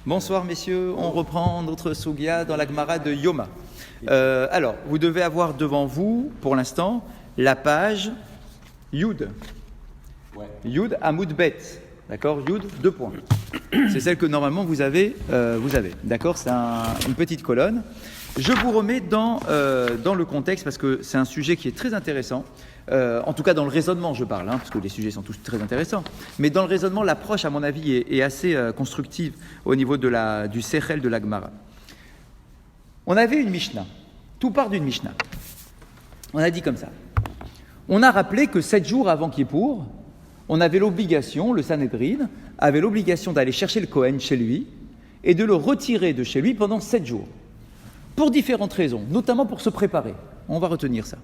Bonsoir messieurs, on reprend notre Sugia dans la Gemara de Yoma. Alors, vous devez avoir devant vous, pour l'instant, la page Yud. Yud Amoud Bet. D'accord, Yud, 2 points. C'est celle que normalement vous avez. D'accord, c'est une petite colonne. Je vous remets dans le contexte parce que c'est un sujet qui est très intéressant. En tout cas, dans le raisonnement, je parle, parce que les sujets sont tous très intéressants. Mais dans le raisonnement, l'approche, à mon avis, est assez constructive au niveau du Sechel de la Gemara. On avait une Mishnah. Tout part d'une Mishnah. On a dit comme ça. On a rappelé que 7 jours avant Kippour, on avait l'obligation, le Sanhedrin avait l'obligation d'aller chercher le Kohen chez lui et de le retirer de chez lui pendant 7 jours. Pour différentes raisons, notamment pour se préparer. On va retenir ça.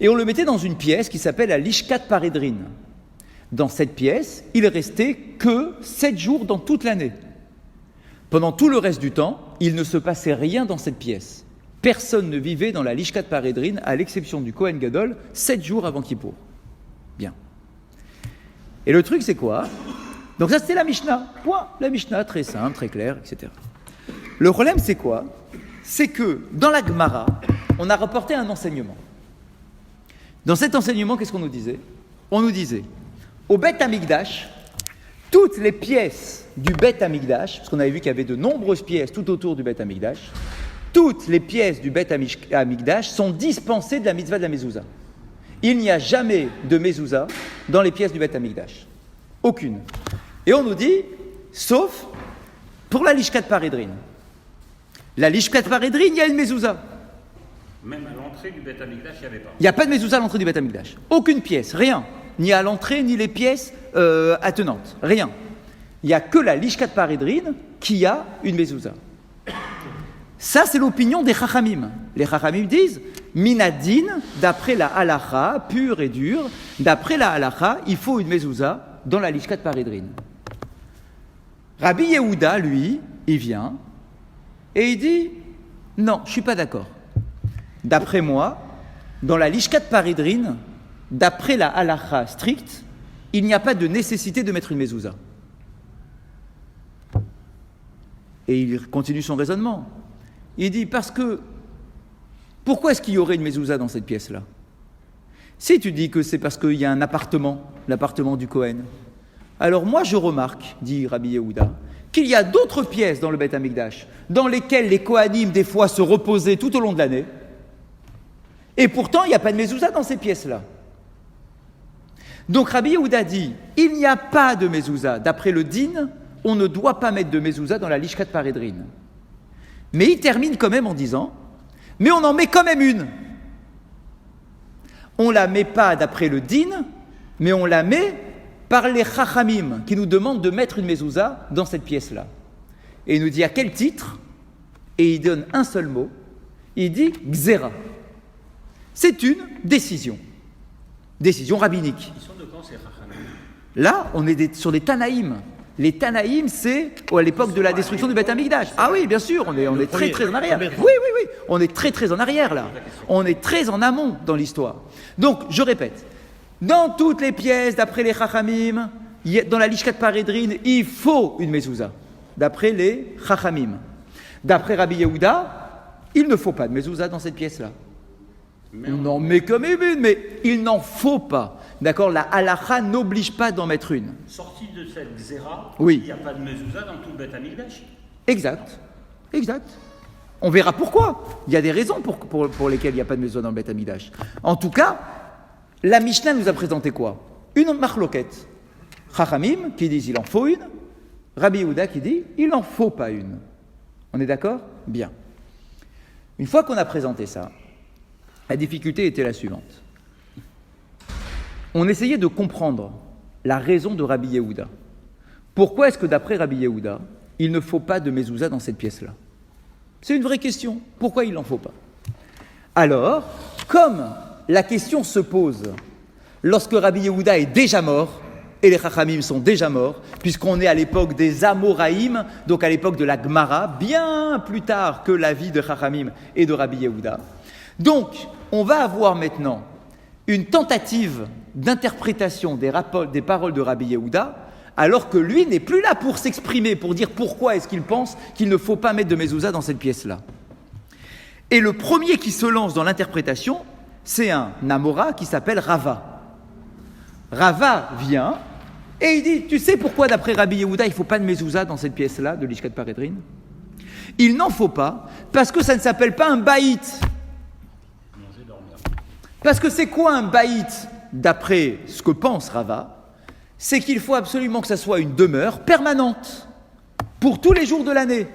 Et on le mettait dans une pièce qui s'appelle la Lishkat Paredrin. Dans cette pièce, il restait que 7 jours dans toute l'année. Pendant tout le reste du temps, il ne se passait rien dans cette pièce. Personne ne vivait dans la Lishkat Paredrin, à l'exception du Kohen Gadol, 7 jours avant Kippour. Bien. Et le truc, c'est quoi? Donc ça, c'était la Mishnah. Point. La Mishnah, très simple, très claire, etc. Le problème, c'est quoi? C'est que dans la Gemara, on a rapporté un enseignement. Dans cet enseignement, qu'est-ce qu'on nous disait? On nous disait, au Beth Amikdash, toutes les pièces du Beth Amikdash, parce qu'on avait vu qu'il y avait de nombreuses pièces tout autour du Beth Amikdash, toutes les pièces du Beth Amikdash sont dispensées de la mitzvah de la mezouza. Il n'y a jamais de mezouza dans les pièces du Beth Amikdash. Aucune. Et on nous dit, sauf pour la Lishkat Paredrin. La Lishkat Paredrin, il y a une mezouza. Même à l'entrée du Beth Amikdash, il n'y avait pas. Il n'y a pas de mezouza à l'entrée du Beth Amikdash. Aucune pièce, rien. Ni à l'entrée, ni les pièces attenantes. Rien. Il n'y a que la Lishkat Paredrin qui a une mezouza. Ça, c'est l'opinion des Chachamim. Les Chachamim disent, Minadin, d'après la halacha, pure et dure, d'après la halacha, il faut une mezouza dans la Lishkat Paredrin. Rabbi Yehuda, lui, il vient et il dit, non, je ne suis pas d'accord. D'après moi, dans la Lishkat Paredrin, d'après la halacha stricte, il n'y a pas de nécessité de mettre une mezouza. Et il continue son raisonnement. Il dit, parce que, pourquoi est-ce qu'il y aurait une mezouza dans cette pièce-là? Si tu dis que c'est parce qu'il y a un appartement, l'appartement du Kohen, alors moi je remarque, dit Rabbi Yehuda, qu'il y a d'autres pièces dans le Beth Amikdash, dans lesquelles les Kohanim, des fois, se reposaient tout au long de l'année, et pourtant, il n'y a pas de mezouza dans ces pièces-là. Donc Rabbi Yehuda dit, il n'y a pas de mezouza. D'après le din, on ne doit pas mettre de mezouza dans la Lishkat Paredrin. Mais il termine quand même en disant, mais on en met quand même une. On ne la met pas d'après le din, mais on la met par les Chachamim, qui nous demandent de mettre une mezouza dans cette pièce-là. Et il nous dit à quel titre? Et il donne un seul mot, il dit Gzera. C'est une décision rabbinique. Ils sont de quand ces Chachamim? Là, on est sur des Tanaïm. Les Tanaïm, c'est à l'époque de la destruction du Beth Amikdash. Ah oui, bien sûr, on est très très en arrière. Oui, on est très très en arrière là. On est très en amont dans l'histoire. Donc, je répète, dans toutes les pièces, d'après les Chachamim, dans la Lishkat Paredrin, il faut une mezouza. D'après les Chachamim. D'après Rabbi Yehuda, il ne faut pas de mezouza dans cette pièce-là. On en met comme une, mais il n'en faut pas. D'accord? La halacha n'oblige pas d'en mettre une. Sorti de cette Xéra, oui. Il n'y a pas de mezouza dans tout le Beth Amikdash. Exact. On verra pourquoi. Il y a des raisons pour lesquelles il n'y a pas de mezouza dans le Beth Amikdash. En tout cas, la Mishnah nous a présenté quoi? Une marloquette. Chachamim qui disent il en faut une. Rabbi Yehuda qui dit il n'en faut pas une. On est d'accord? Bien. Une fois qu'on a présenté ça, la difficulté était la suivante. On essayait de comprendre la raison de Rabbi Yehuda. Pourquoi est-ce que d'après Rabbi Yehuda, il ne faut pas de mezouza dans cette pièce-là? C'est une vraie question. Pourquoi il n'en faut pas? Alors, comme la question se pose lorsque Rabbi Yehuda est déjà mort, et les Chachamim sont déjà morts, puisqu'on est à l'époque des Amoraïm, donc à l'époque de la Gemara, bien plus tard que la vie de Chachamim et de Rabbi Yehuda. Donc, on va avoir maintenant une tentative d'interprétation des paroles de Rabbi Yehuda alors que lui n'est plus là pour s'exprimer, pour dire pourquoi est-ce qu'il pense qu'il ne faut pas mettre de mezouza dans cette pièce-là. Et le premier qui se lance dans l'interprétation, c'est un Amora qui s'appelle Rava. Rava vient et il dit, tu sais pourquoi d'après Rabbi Yehuda, il ne faut pas de mezouza dans cette pièce-là de l'Ishkat Paredrin? Il n'en faut pas parce que ça ne s'appelle pas un baït. Parce que c'est quoi un baït d'après ce que pense Rava? C'est qu'il faut absolument que ça soit une demeure permanente pour tous les jours de l'année.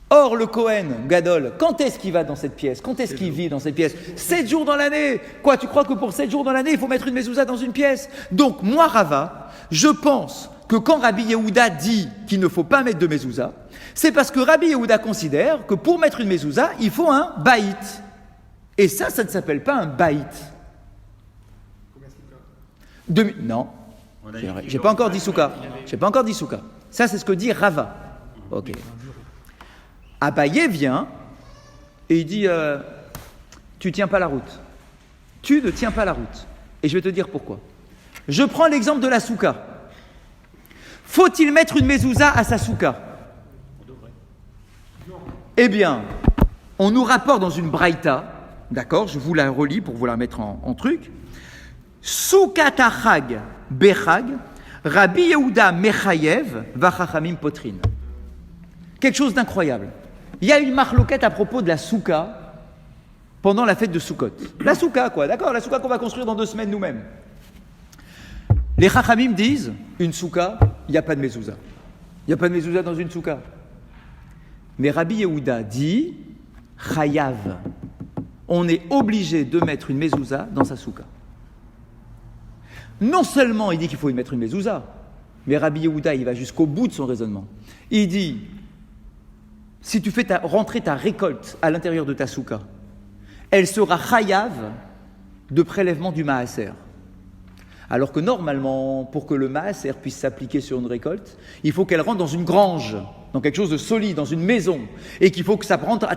Or, le Kohen Gadol, quand est-ce qu'il va dans cette pièce? Quand est-ce qu'il vit dans cette pièce? 7 jours dans l'année. Quoi, tu crois que pour 7 jours dans l'année, il faut mettre une mezouza dans une pièce? Donc, moi, Rava, je pense que quand Rabbi Yehuda dit qu'il ne faut pas mettre de mezouza, c'est parce que Rabbi Yehuda considère que pour mettre une mezouza, il faut un baït. Et ça ne s'appelle pas un baït. Non. J'ai pas encore dit souka. J'ai pas encore dit souka. Ça, c'est ce que dit Rava. Ok. Abaye vient et il dit tu tiens pas la route. Tu ne tiens pas la route. Et je vais te dire pourquoi. Je prends l'exemple de la souka. Faut-il mettre une mezouza à sa souka? Eh bien, on nous rapporte dans une braïta, d'accord, je vous la relis pour vous la mettre en truc. Soukata chag bechag, Rabbi Yehuda mechayev vachachamim potrin. Quelque chose d'incroyable. Il y a une marloquette à propos de la souka pendant la fête de Sukkot. La souka, quoi, d'accord? La souka qu'on va construire dans 2 semaines nous-mêmes. Les chachamim disent, une souka, il n'y a pas de mezouza. Il n'y a pas de mezouza dans une souka. Mais Rabbi Yehuda dit, chayav. On est obligé de mettre une mezouza dans sa souka. Non seulement il dit qu'il faut y mettre une mezouza, mais Rabbi Yehuda, il va jusqu'au bout de son raisonnement. Il dit, si tu fais rentrer ta récolte à l'intérieur de ta souka, elle sera chayav de prélèvement du maaser. Alors que normalement, pour que le maaser puisse s'appliquer sur une récolte, il faut qu'elle rentre dans une grange, dans quelque chose de solide, dans une maison, et qu'il faut que ça rentre à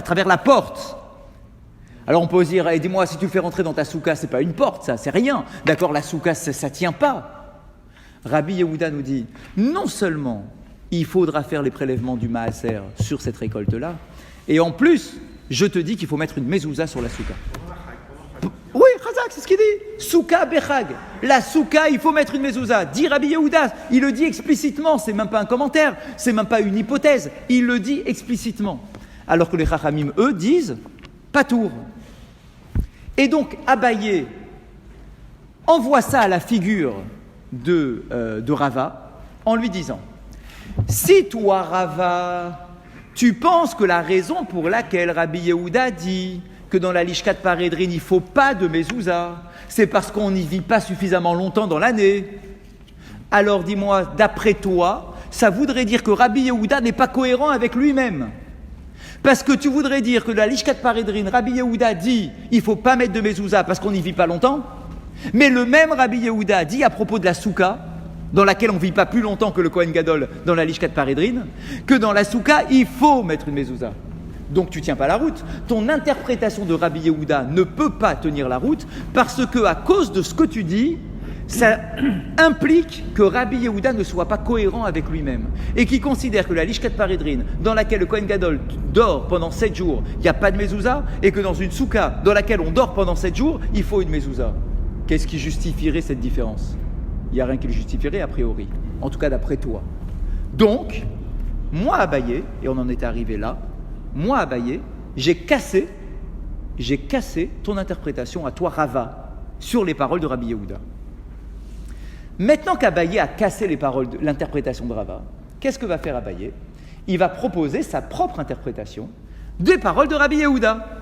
travers la porte. Alors on peut se dire, dis-moi, si tu le fais rentrer dans ta souka, c'est pas une porte, ça, c'est rien. D'accord, la souka, ça tient pas. Rabbi Yehuda nous dit, non seulement il faudra faire les prélèvements du maaser sur cette récolte-là, et en plus, je te dis qu'il faut mettre une mezouza sur la souka. Oui, Chazak, c'est ce qu'il dit. Souka bechag. La souka, il faut mettre une mezouza. Dit Rabbi Yehuda, il le dit explicitement, c'est même pas un commentaire, c'est même pas une hypothèse, il le dit explicitement. Alors que les chachamim, eux, disent patour. Et donc, Abaye envoie ça à la figure de Rava en lui disant, si toi, Rava, tu penses que la raison pour laquelle Rabbi Yehuda dit que dans la Lishkat Paredrin, il ne faut pas de mezouza, c'est parce qu'on n'y vit pas suffisamment longtemps dans l'année. Alors dis-moi, d'après toi, ça voudrait dire que Rabbi Yehuda n'est pas cohérent avec lui-même. Parce que tu voudrais dire que dans la Lishkat Paredrin, Rabbi Yehuda dit il ne faut pas mettre de mezouza parce qu'on n'y vit pas longtemps, mais le même Rabbi Yehuda dit à propos de la souka, dans laquelle on ne vit pas plus longtemps que le Kohen Gadol dans la Lishkat Paredrin, que dans la souka, il faut mettre une mezouza. Donc tu ne tiens pas la route. Ton interprétation de Rabbi Yehuda ne peut pas tenir la route parce que à cause de ce que tu dis, ça implique que Rabbi Yehuda ne soit pas cohérent avec lui-même et qu'il considère que la Lishkat Paredrin, dans laquelle le Kohen Gadol dort pendant 7 jours, il n'y a pas de mezouza, et que dans une souka dans laquelle on dort pendant 7 jours, il faut une mezouza. Qu'est-ce qui justifierait cette différence? Il n'y a rien qui le justifierait a priori, en tout cas d'après toi. Donc, moi Abaye, et on en est arrivé là, moi Abaye, j'ai cassé ton interprétation à toi Rava sur les paroles de Rabbi Yehuda. Maintenant qu'Abaye a cassé l'interprétation de Rava, qu'est-ce que va faire Abaye? Il va proposer sa propre interprétation des paroles de Rabbi Yehuda.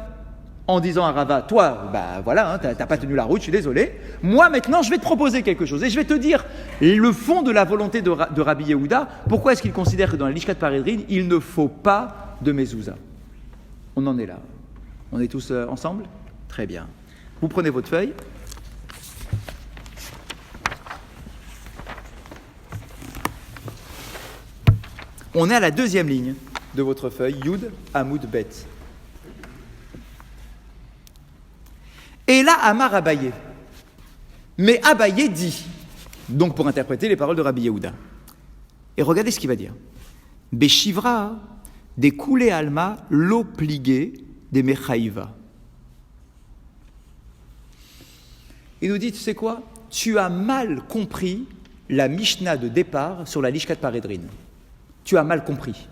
En disant à Rava, toi, voilà, t'as pas tenu la route, je suis désolé. Moi, maintenant, je vais te proposer quelque chose. Et je vais te dire le fond de la volonté de Rabbi Yehuda. Pourquoi est-ce qu'il considère que dans la Lishkat Paredrin, il ne faut pas de mezouza? On en est là. On est tous ensemble? Très bien. Vous prenez votre feuille. On est à la 2e ligne de votre feuille, Yud Amoud Bet. Et là, Amar Abaye. Mais Abaye dit, Donc pour interpréter les paroles de Rabbi Yehuda. Et regardez ce qu'il va dire. Beshivra, des koulé alma, lo pligé, des mechaïva. Il nous dit, tu sais quoi? Tu as mal compris la Mishnah de départ sur la Lishkat Paredrin. Tu as mal compris.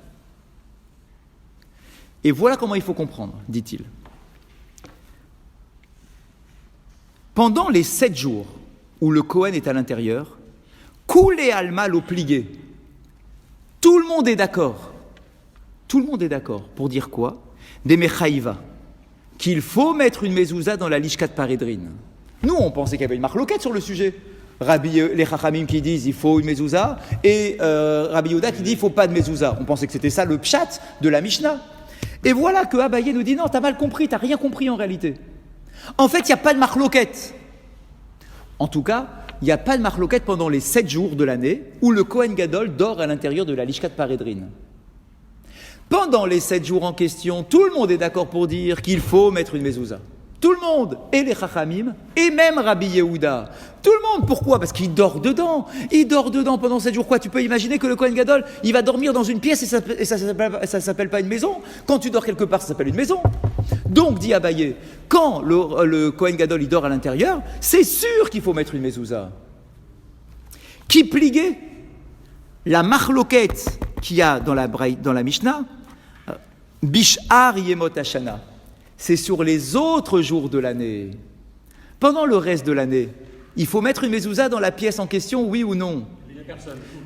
Et voilà comment il faut comprendre, dit-il. Pendant les 7 jours où le Kohen est à l'intérieur, koulé alma lo pligé. Tout le monde est d'accord. Tout le monde est d'accord. Pour dire quoi? Des mechaïva. Qu'il faut mettre une mezouza dans la Lishkat Paredrin. Nous, on pensait qu'il y avait une marloquette sur le sujet. Les Chachamim qui disent il faut une mezouza et Rabbi Yehuda qui dit il faut pas de mezouza. On pensait que c'était ça le pshat de la Mishnah. Et voilà que Abaye nous dit non, t'as mal compris, t'as rien compris en réalité. En fait, il n'y a pas de marloquette. En tout cas, il n'y a pas de marloquette pendant les 7 jours de l'année où le Kohen Gadol dort à l'intérieur de la Lishkat Paredrin. Pendant les 7 jours en question, tout le monde est d'accord pour dire qu'il faut mettre une mezouza. Tout le monde, et les Chachamim, et même Rabbi Yehuda. Tout le monde, pourquoi? Parce qu'il dort dedans. Il dort dedans pendant 7 jours. Quoi, tu peux imaginer que le Kohen Gadol, il va dormir dans une pièce et ça s'appelle pas une maison? Quand tu dors quelque part, ça s'appelle une maison. Donc, dit Abaye, quand le Kohen Gadol, il dort à l'intérieur, c'est sûr qu'il faut mettre une mezouza. Qui pliguait la marloquette qu'il y a dans la Mishnah, Bishar Yemot Hashana. C'est sur les autres jours de l'année. Pendant le reste de l'année, il faut mettre une mezouza dans la pièce en question, oui ou non?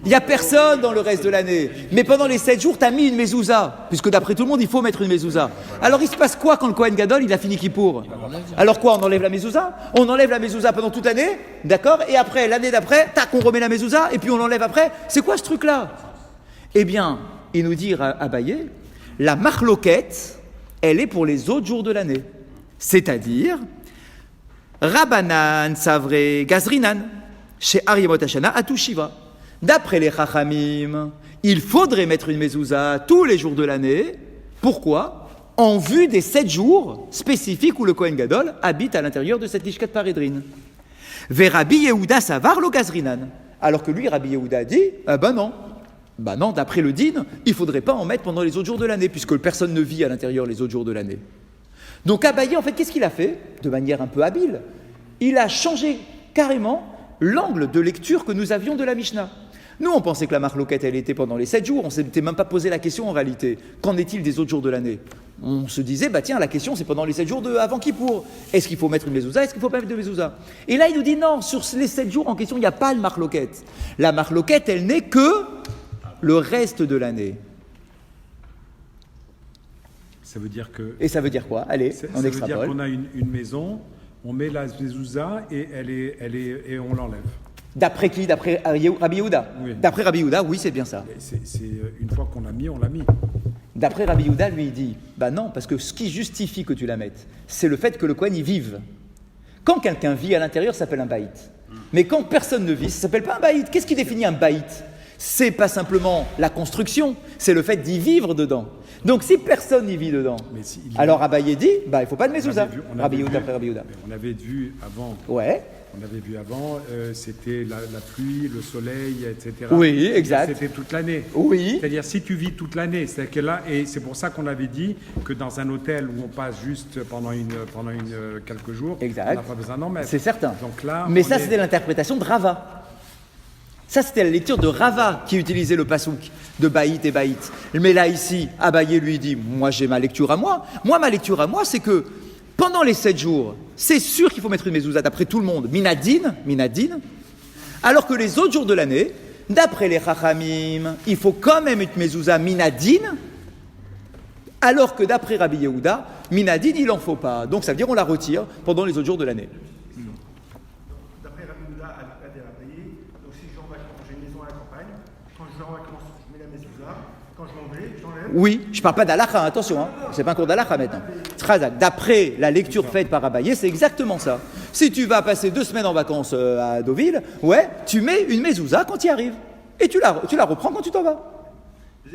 Il n'y a personne dans le reste de l'année. Mais pendant les 7 jours, tu as mis une mezouza. Puisque d'après tout le monde, il faut mettre une mezouza. Alors il se passe quoi quand le Kohen Gadol, il a fini Kippour? Alors quoi, on enlève la mezouza? On enlève la mezouza pendant toute l'année, d'accord? Et après, l'année d'après, tac, on remet la mezouza, et puis on l'enlève après. C'est quoi ce truc-là? Eh bien, il nous dit à Abaye, la marloquette, elle est pour les autres jours de l'année. C'est-à-dire, Rabbanan, Savré, Gazrinan, chez Ariemot Hashana, Atu Shiva. D'après les Chachamim, il faudrait mettre une mezouza tous les jours de l'année. Pourquoi? En vue des 7 jours spécifiques où le Kohen Gadol habite à l'intérieur de cette Lishkat Paredrin. Ve Rabbi Yehuda Savar lo Gazrinan. Alors que lui, Rabbi Yehuda dit, ben non, d'après le din, il ne faudrait pas en mettre pendant les autres jours de l'année, puisque personne ne vit à l'intérieur les autres jours de l'année. Donc Abaye, en fait, qu'est-ce qu'il a fait? De manière un peu habile, il a changé carrément l'angle de lecture que nous avions de la Mishnah. Nous, on pensait que la marloquette, elle était pendant les 7 jours, on ne s'était même pas posé la question en réalité. Qu'en est-il des autres jours de l'année? On se disait, bah tiens, la question c'est pendant les 7 jours avant Kippour. Est-ce qu'il faut mettre une mezouza? Est-ce qu'il ne faut pas mettre de mezouza? Et là, il nous dit non, sur les 7 jours en question, il n'y a pas de marloquette. La marloquette, elle n'est que le reste de l'année. Ça veut dire que... Et ça veut dire quoi? Allez, on extrapole. Ça veut dire qu'on a une maison, on met la mezouza et et on l'enlève. D'après qui? D'après Rabbi Yehuda? Oui. D'après Rabbi Yehuda, oui, c'est bien ça. C'est une fois qu'on l'a mis, on l'a mis. D'après Rabbi Yehuda, lui, il dit, bah non, parce que ce qui justifie que tu la mettes, c'est le fait que le Kohen y vive. Quand quelqu'un vit à l'intérieur, ça s'appelle un baït. Mais quand personne ne vit, ça s'appelle pas un baït. Qu'est-ce qui définit un baït? C'est pas simplement la construction, c'est le fait d'y vivre dedans. Donc si personne n'y vit dedans, alors Abaye dit, bah il faut pas de mezouza. Rabbi Yehuda après Rabbi Yehuda. On avait vu avant. Ouais. On avait vu avant, c'était la pluie, le soleil, etc. Oui, exact. C'était toute l'année. Oui. C'est-à-dire si tu vis toute l'année, c'est que là, et c'est pour ça qu'on avait dit que dans un hôtel où on passe juste pendant quelques jours, exact, on n'a pas besoin d'en mettre. C'est certain. Donc là, mais ça, c'était l'interprétation de Rava. Ça, c'était la lecture de Rava qui utilisait le pasouk de Baït et Baït. Mais là, ici, Abaye lui dit, moi, j'ai ma lecture à moi. Moi, ma lecture à moi, c'est que pendant les 7 jours, c'est sûr qu'il faut mettre une mezouza d'après tout le monde, minadine, alors que les autres jours de l'année, d'après les Chachamim, il faut quand même une mezouza minadine, alors que d'après Rabbi Yehuda, minadine, il n'en faut pas. Donc ça veut dire on la retire pendant les autres jours de l'année. D'après Rabbi Yehuda, à Abaye, donc si je vais en vacances, j'ai une maison à la campagne, quand je vais en vacances, je mets la mezouza, quand je m'en vais, j'enlève. Oui, je ne parle pas d'Alacha, attention, hein. C'est pas un cours d'Alacha maintenant. D'après la lecture faite par Abaye, c'est exactement ça. Si tu vas passer 2 semaines en vacances à Deauville, ouais, tu mets une mezouza quand tu y arrives. Et tu la reprends quand tu t'en vas.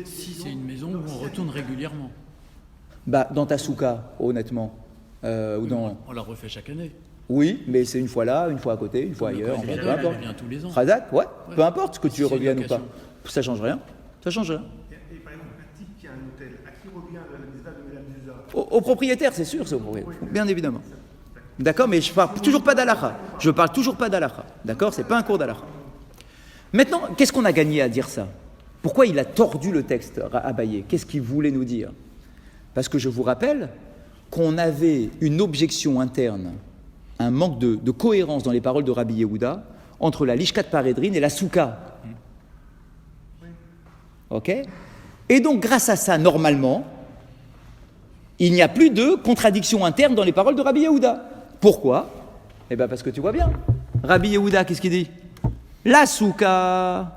Si c'est une maison où on retourne régulièrement. Bah, dans ta souka, honnêtement. On la refait chaque année. Oui, mais c'est une fois là, une fois à côté, une fois ailleurs. Kohen Peu Gadol, importe. il revient tous les ans. Khazak, ouais, peu importe que tu Si c'est une reviennes ou pas. location. Ça change rien. Ça change rien. Et par exemple, un type qui a un hôtel, à qui revient la mitzvah de Madame Zouza? Au propriétaire, c'est sûr, c'est au propriétaire. Bien évidemment. D'accord, mais je parle toujours pas d'halakha. Je parle toujours pas d'halakha. D'accord, c'est pas un cours d'halakha. Maintenant, qu'est-ce qu'on a gagné à dire ça? Pourquoi il a tordu le texte, Abaye? Qu'est-ce qu'il voulait nous dire? Parce que je vous rappelle qu'on avait une objection interne, un manque de cohérence dans les paroles de Rabbi Yehuda entre la Lishkat Paredrin et la Souka. Ok? Et donc, grâce à ça, normalement, il n'y a plus de contradiction interne dans les paroles de Rabbi Yehuda. Pourquoi? Eh bien, parce que tu vois bien. Rabbi Yehuda, qu'est-ce qu'il dit? La Souka.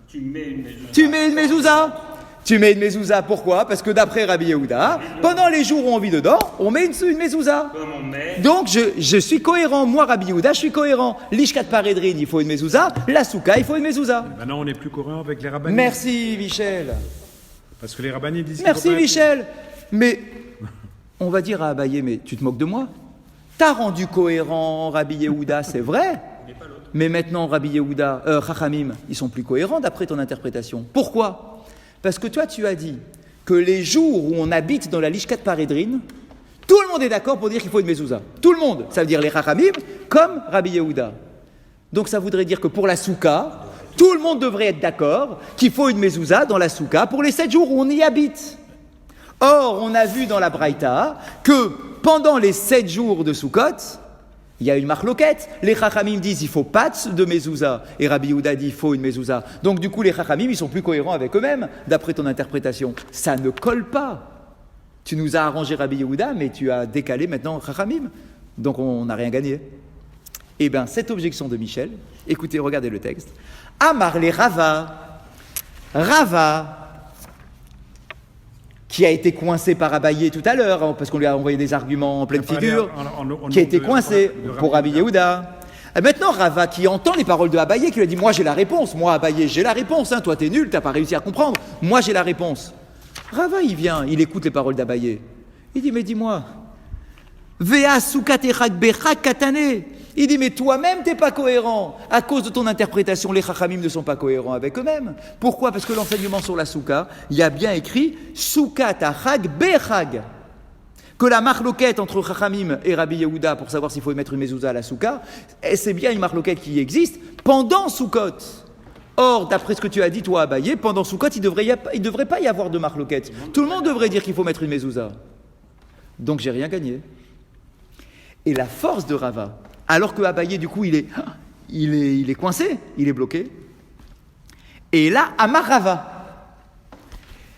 Tu mets une mezouza. Tu mets une mezouza. Tu mets une mezouza, pourquoi? Parce que d'après Rabbi Yehuda, pendant les jours où on vit dedans, on met une mezouza. Comme on met. Donc je suis cohérent, moi Rabbi Yehuda, je suis cohérent. L'Ishkat Paredrin, il faut une mezouza. La Souka, il faut une mezouza. Maintenant, on n'est plus cohérent avec les rabbins. Merci Michel. Parce que les rabbins disent qu'il Merci faut pas- Michel. Mais on va dire à Abaye, mais tu te moques de moi? T'as rendu cohérent Rabbi Yehuda, c'est vrai. Mais maintenant, Rabbi Yehuda, Chachamim, ils sont plus cohérents d'après ton interprétation. Pourquoi? Parce que toi, tu as dit que les jours où on habite dans la Lishkat Paredrin, tout le monde est d'accord pour dire qu'il faut une mezouza. Tout le monde. Ça veut dire les Chachamim comme Rabbi Yehuda. Donc ça voudrait dire que pour la Souka, tout le monde devrait être d'accord qu'il faut une mezouza dans la Souka pour les 7 jours où on y habite. Or, on a vu dans la Braïta que pendant les 7 jours de Soukot, il y a une marloquette. Les Chachamim disent il faut pas de mezouza et Rabbi Yehuda dit il faut une mezouza. Donc du coup les Chachamim ils sont plus cohérents avec eux-mêmes d'après ton interprétation. Ça ne colle pas. Tu nous as arrangé Rabbi Yehuda mais tu as décalé maintenant Chachamim. Donc on n'a rien gagné. Eh bien cette objection de Michel, écoutez, regardez le texte. Amar les Rava, qui a été coincé par Abaye tout à l'heure, parce qu'on lui a envoyé des arguments en pleine figure, qui a été coincé pour Rabbi Yehuda. Et maintenant, Rava, qui entend les paroles de Abaye, qui lui a dit « Moi, j'ai la réponse. Moi, Abaye, j'ai la réponse. Hein. Toi, t'es nul, t'as pas réussi à comprendre. Moi, j'ai la réponse. » Rava, il vient, il écoute les paroles d'Abaye. Il dit « Mais dis-moi, Vea sukatechak bechak katane. » Il dit, mais toi-même, t'es pas cohérent. À cause de ton interprétation, les chachamim ne sont pas cohérents avec eux-mêmes. Pourquoi? Parce que l'enseignement sur la souka, il y a bien écrit souka tachag bechag. Que la marloquette entre chachamim et Rabbi Yehuda pour savoir s'il faut mettre une mezouza à la souka, c'est bien une marloquette qui existe pendant Soukot. Or, d'après ce que tu as dit, toi, Abaye, pendant Soukot, il ne devrait pas y avoir de marloquette. Tout le monde devrait dire qu'il faut mettre une mezouza. Donc, j'ai rien gagné. Et la force de Rava, alors que Abaye, du coup, il est coincé, il est bloqué. Et là, Amar Rava.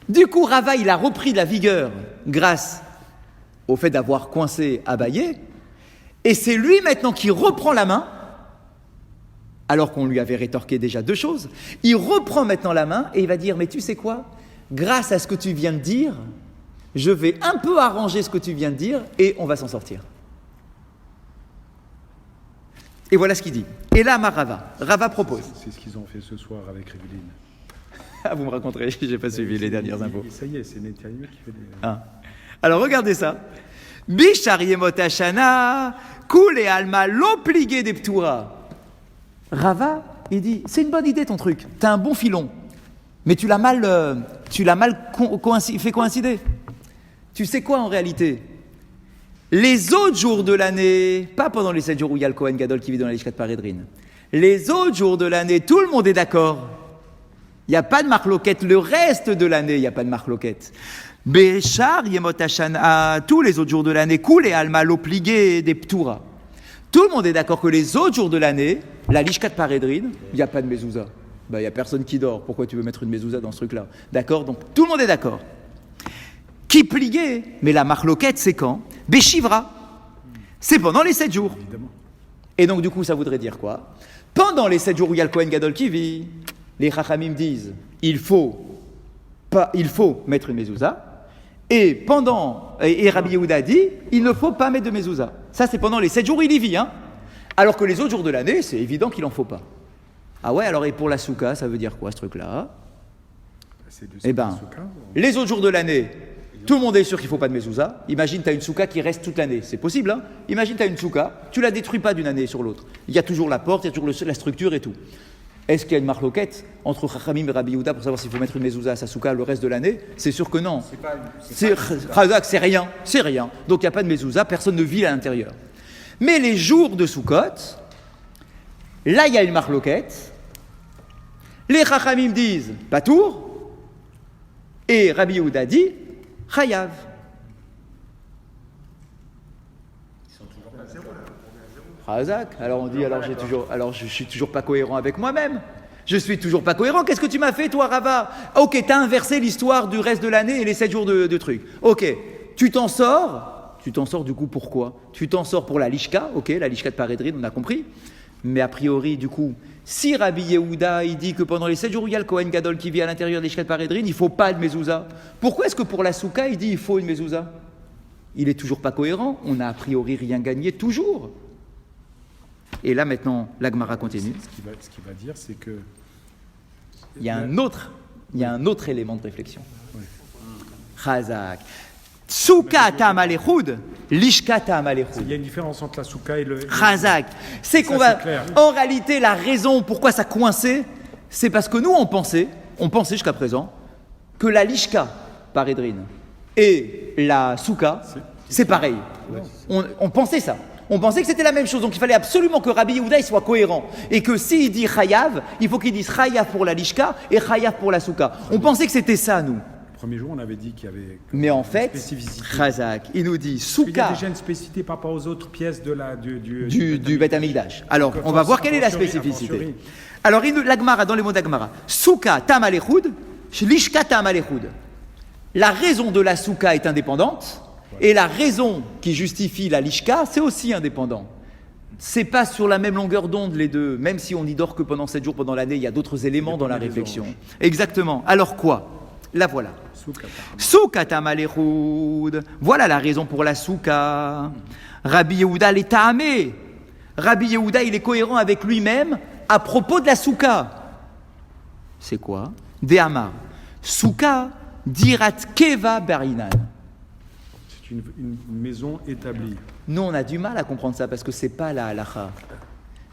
Du coup, Rava, il a repris de la vigueur grâce au fait d'avoir coincé Abaye. Et c'est lui maintenant qui reprend la main, alors qu'on lui avait rétorqué déjà 2 choses. Il reprend maintenant la main et il va dire, mais tu sais quoi? Grâce à ce que tu viens de dire, je vais un peu arranger ce que tu viens de dire et on va s'en sortir. Et voilà ce qu'il dit. Et là, Rava propose. C'est ce qu'ils ont fait ce soir avec Rivlin. Ah, vous me raconterez, j'ai pas suivi les dernières infos. Ça y est, c'est Netanyahou qui fait des... Ah. Alors regardez ça. Bishar yemot hashana, kul et alma l'obligé des ptura. Rava, il dit, c'est une bonne idée ton truc. T'as un bon filon, mais tu l'as mal fait coïncider. Tu sais quoi en réalité? Les autres jours de l'année, pas pendant les 7 jours où il y a le Kohen Gadol qui vit dans la Lishkat Paredrin, les autres jours de l'année, tout le monde est d'accord. Il n'y a pas de marloquette. Le reste de l'année, il n'y a pas de marloquette. Béchar, Yemot Hashana, tous les autres jours de l'année, Koul et Alma, l'obligé des Ptura. Tout le monde est d'accord que les autres jours de l'année, la Lishkat Paredrin, il n'y a pas de mezouza. Il n'y a personne qui dort. Pourquoi tu veux mettre une mezouza dans ce truc-là? D'accord? Donc tout le monde est d'accord. Qui plié? Mais la marloquette, c'est quand? Béchivra. C'est pendant les 7 jours. Évidemment. Et donc, du coup, ça voudrait dire quoi? Pendant les 7 jours où il y a le Kohen Gadol qui vit, les Chachamim disent il faut mettre une mezouza. Et Rabbi Yehuda dit il ne faut pas mettre de mezouza. Ça, c'est pendant les 7 jours où il y vit. Hein. Alors que les autres jours de l'année, c'est évident qu'il n'en faut pas. Ah ouais, alors et pour la souka, ça veut dire quoi ce truc-là? C'est de Eh ben, Souka, les autres jours de l'année, Tout le monde est sûr qu'il ne faut pas de mezouza. Imagine, tu as une souka qui reste toute l'année. C'est possible, hein? Imagine, tu as une souka, tu la détruis pas d'une année sur l'autre. Il y a toujours la porte, il y a toujours la structure et tout. Est-ce qu'il y a une marloquette entre Chachamim et Rabbi Yehuda pour savoir s'il faut mettre une mezouza à sa souka le reste de l'année? C'est sûr que non. C'est rien, c'est rien. Donc il n'y a pas de mezouza, personne ne vit à l'intérieur. Mais les jours de Sukkot, là il y a une marloquette. Les Chachamim disent Patour, et Rabbi Yehuda dit Chayav. Razak. Alors on dit, je suis toujours pas cohérent avec moi-même. Je suis toujours pas cohérent. Qu'est-ce que tu m'as fait, toi, Rava? Ok, t'as inversé l'histoire du reste de l'année et les 7 jours de trucs. Ok, tu t'en sors. Tu t'en sors du coup pourquoi? Tu t'en sors pour la lishka. Ok, la lishka de Parédrine, on a compris. Mais a priori, du coup, si Rabbi Yehuda il dit que pendant les 7 jours où il y a le Kohen Gadol qui vit à l'intérieur des lishka de Parédrine, il ne faut pas de mezouza. Pourquoi est-ce que pour la souka il dit il faut une mezouza? Il est toujours pas cohérent. On n'a a priori rien gagné toujours. Et là maintenant, l'Agmara continue. Ce qu'il va dire, c'est que il y a un autre élément de réflexion. Chazak. Souka tam alechud, lishka tam alechud. il y a une différence entre la souka et le. Chazak. C'est qu'on va. En réalité, la raison pourquoi ça coinçait, c'est parce que nous on pensait jusqu'à présent que la lishka parédrine et la souka c'est pareil. On pensait ça. On pensait que c'était la même chose, donc il fallait absolument que Rabbi Yehuda soit cohérent. Et que s'il dit Chayav, il faut qu'il dise Chayav pour la Lishka et Chayav pour la Souka. On pensait que c'était ça, nous. Le premier jour, on avait dit qu'il y avait. Mais en fait, Chazak, il nous dit Souka. Il y a déjà une spécificité par rapport aux autres pièces de du Beth Amikdash. Alors, on va voir quelle est la spécificité. Alors, l'Agmara, dans les mots d'Agmara, Souka tam alechud, Lishka tam alechud. La raison de la Souka est indépendante. Et la raison qui justifie la lishka, c'est aussi indépendant. C'est pas sur la même longueur d'onde les deux, même si on n'y dort que pendant 7 jours pendant l'année, il y a d'autres éléments dans la réflexion. Exactement. Alors quoi? La voilà. Souka tam alechud. Voilà la raison pour la souka. Rabbi Yehuda l'est ta'amé. Rabbi Yehuda, il est cohérent avec lui-même à propos de la souka. C'est quoi? De'amar. Souka dirat keva barinan. Une maison établie. Nous, on a du mal à comprendre ça parce que c'est pas la halacha.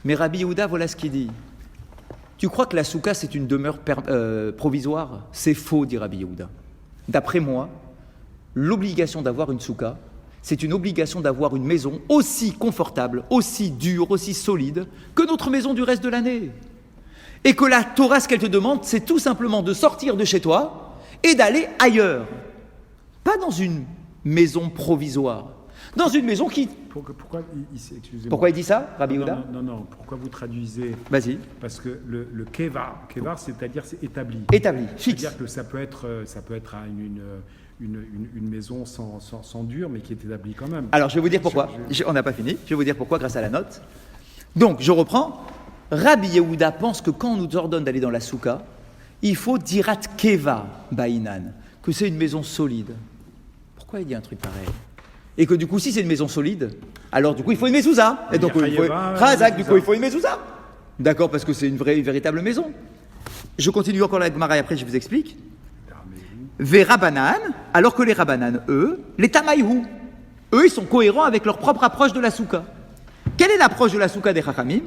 Mais Rabbi Yehuda, voilà ce qu'il dit. Tu crois que la souka, c'est une demeure provisoire? C'est faux, dit Rabbi Yehuda. D'après moi, l'obligation d'avoir une souka, c'est une obligation d'avoir une maison aussi confortable, aussi dure, aussi solide que notre maison du reste de l'année. Et que la Torah, ce qu'elle te demande, c'est tout simplement de sortir de chez toi et d'aller ailleurs. Pas dans une maison provisoire. Dans une maison qui... Pourquoi il dit ça, Rabbi Yehuda? Non. Pourquoi vous traduisez? Vas-y. Parce que le kevar, c'est-à-dire c'est établi. Établi, fixe. C'est-à-dire que ça peut être une maison sans dur, mais qui est établie quand même. Alors, je vais vous dire pourquoi. On n'a pas fini. Je vais vous dire pourquoi grâce à la note. Donc, je reprends. Rabbi Yehuda pense que quand on nous ordonne d'aller dans la souka, il faut dirat keva bainan, que c'est une maison solide. Pourquoi il dit un truc pareil? Et que du coup, si c'est une maison solide, alors du coup, il faut une mezouza. Et donc, il faut une mezouza. D'accord, parce que c'est une véritable maison. Je continue encore la Gemara et après je vous explique. Ve Rabanan, alors que les Rabanan, eux, les Tamaïhou, eux, ils sont cohérents avec leur propre approche de la souka. Quelle est l'approche de la souka des Chachamim?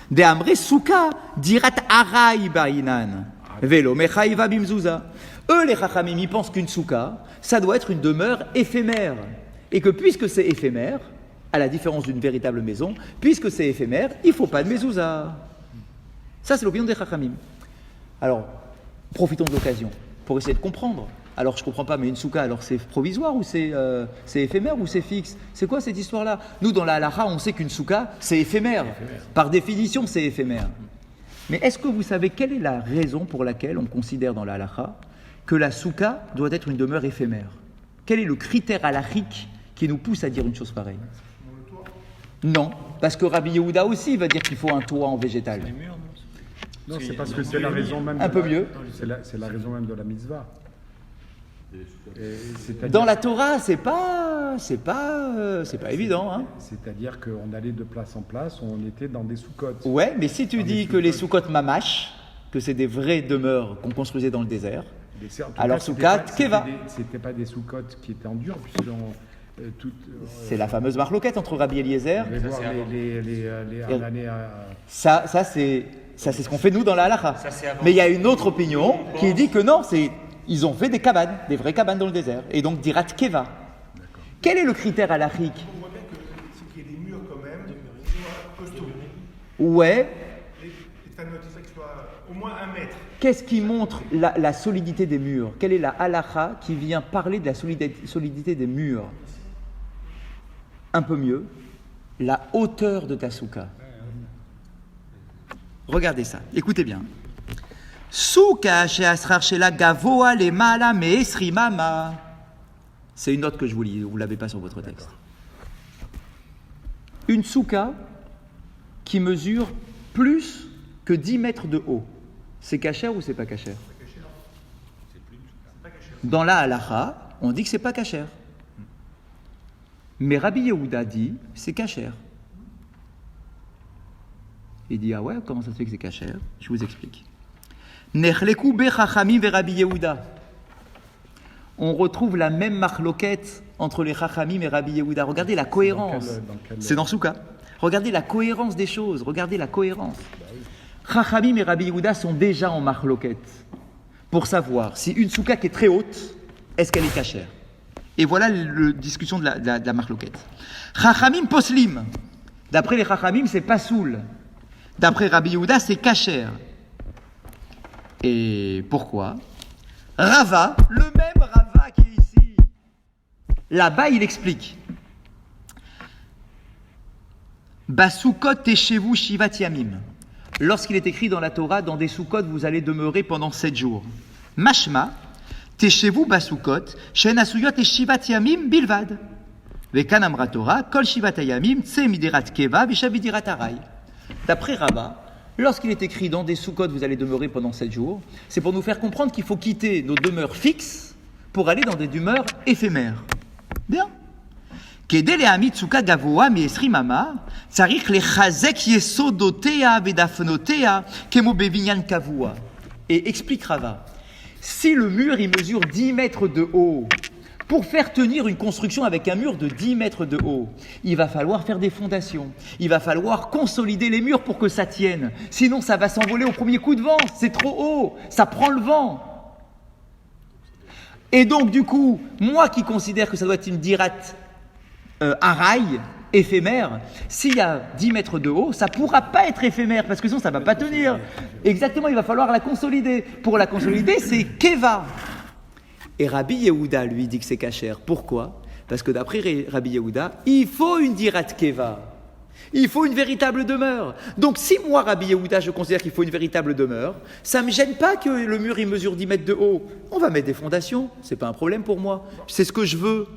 De Amre souka dirat arai bainan, velo mechaiva bimzouza. Eux, les Chachamim, ils pensent qu'une souka, ça doit être une demeure éphémère. Et que puisque c'est éphémère, à la différence d'une véritable maison, puisque c'est éphémère, il ne faut pas de mezouza. Ça, c'est l'opinion des Chachamim. Alors, profitons de l'occasion pour essayer de comprendre. Alors, je ne comprends pas, mais une souka, alors c'est provisoire ou c'est éphémère ou c'est fixe? C'est quoi cette histoire-là? Nous, dans la halacha, on sait qu'une souka, c'est éphémère. Par définition, c'est éphémère. Mais est-ce que vous savez quelle est la raison pour laquelle on considère dans la halacha que la souka doit être une demeure éphémère? Quel est le critère halachique qui nous pousse à dire une chose pareille? Non, parce que Rabbi Yehuda aussi va dire qu'il faut un toit en végétal. Non, c'est parce que c'est la raison même. Un peu mieux. C'est la raison même de la mitzvah. Dans la Torah, c'est pas évident. Hein. C'est-à-dire qu'on allait de place en place, on était dans des soukot. Ouais, mais si tu dis que les soukot mamash, que c'est des vraies demeures qu'on construisait dans le désert, Alors souka tkeva. C'était pas des soukot qui étaient en dur, puisque c'est la fameuse marloquette entre Rabbi Eliezer. On va voir l'année. Ça c'est ce qu'on fait nous dans la halakha. Mais il y a une autre opinion qui dit que non, ils ont fait des cabanes, des vraies cabanes dans le désert, et donc dirat keva. Quel est le critère halachique? On voit bien c'est qu'il y ait des murs quand même, costauds. Ouais. Les tanotes, il faut que ce soit au moins 1 mètre. Qu'est-ce qui montre la solidité des murs? Quelle est la halakha qui vient parler de la solidité des murs? Un peu mieux, la hauteur de ta souka. Regardez ça, écoutez bien. Souka she'asrar shela gavoa lemala me'esri mama. C'est une note que je vous lis, vous ne l'avez pas sur votre texte. Une souka qui mesure plus que 10 mètres de haut. C'est kasher ou c'est pas kasher? Dans la halakha, on dit que c'est pas kasher. Mais Rabbi Yehuda dit c'est kasher. Il dit ah ouais, comment ça se fait que c'est kasher? Je vous explique. Nechleku be chachamim ve Rabbi Yehuda. On retrouve la même marloquette entre les chachamim et Rabbi Yehuda. Regardez la cohérence. C'est dans Souka. Regardez la cohérence des choses. Regardez la cohérence. Chachamim et Rabbi Yehuda sont déjà en marloquette pour savoir si une souka qui est très haute, est-ce qu'elle est kasher? Et voilà la discussion de la marloquette. Chachamim poslim. D'après les chachamim, c'est pasoul. D'après Rabbi Yehuda, c'est kasher. Et pourquoi? Rava, le même Rava qui est ici, là-bas, il explique. Basukot teshevu shivat yamim. Lorsqu'il est écrit dans la Torah, dans des soukot, vous allez demeurer pendant 7 jours. Mashma, teshevu basukot, shen asuyot et shivat yamim bilvad. Vekan amra Torah, kol shivat yamim, tse midirat keva, vishavidirat aray. D'après Rava, lorsqu'il est écrit dans des soukot, vous allez demeurer pendant 7 jours, c'est pour nous faire comprendre qu'il faut quitter nos demeures fixes pour aller dans des demeures éphémères. Bien. Kede lehamid souka gavoa miesri mama, tsarich lechazek yesodotea vedafnotea kemo bevinyan kavua. Et explique Rava, si le mur il mesure 10 mètres de haut, pour faire tenir une construction avec un mur de 10 mètres de haut, il va falloir faire des fondations. Il va falloir consolider les murs pour que ça tienne. Sinon, ça va s'envoler au premier coup de vent. C'est trop haut. Ça prend le vent. Et donc, du coup, moi qui considère que ça doit être une dirat araï, éphémère, s'il y a 10 mètres de haut, ça ne pourra pas être éphémère parce que sinon, ça ne va pas tenir. Exactement, il va falloir la consolider. Pour la consolider, c'est keva. Et Rabbi Yehuda, lui, dit que c'est kasher. Pourquoi? Parce que d'après Rabbi Yehuda, il faut une dirat keva. Il faut une véritable demeure. Donc si moi, Rabbi Yehuda, je considère qu'il faut une véritable demeure, ça ne me gêne pas que le mur il mesure 10 mètres de haut. On va mettre des fondations, ce n'est pas un problème pour moi. C'est ce que je veux.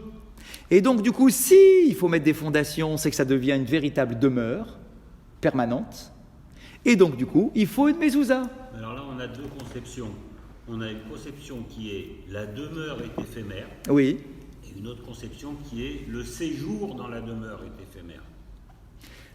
Et donc du coup, si il faut mettre des fondations, c'est que ça devient une véritable demeure permanente. Et donc du coup, il faut une mezouza. Alors là, on a 2 conceptions. On a une conception qui est la demeure est éphémère. Oui. Et une autre conception qui est le séjour dans la demeure est éphémère.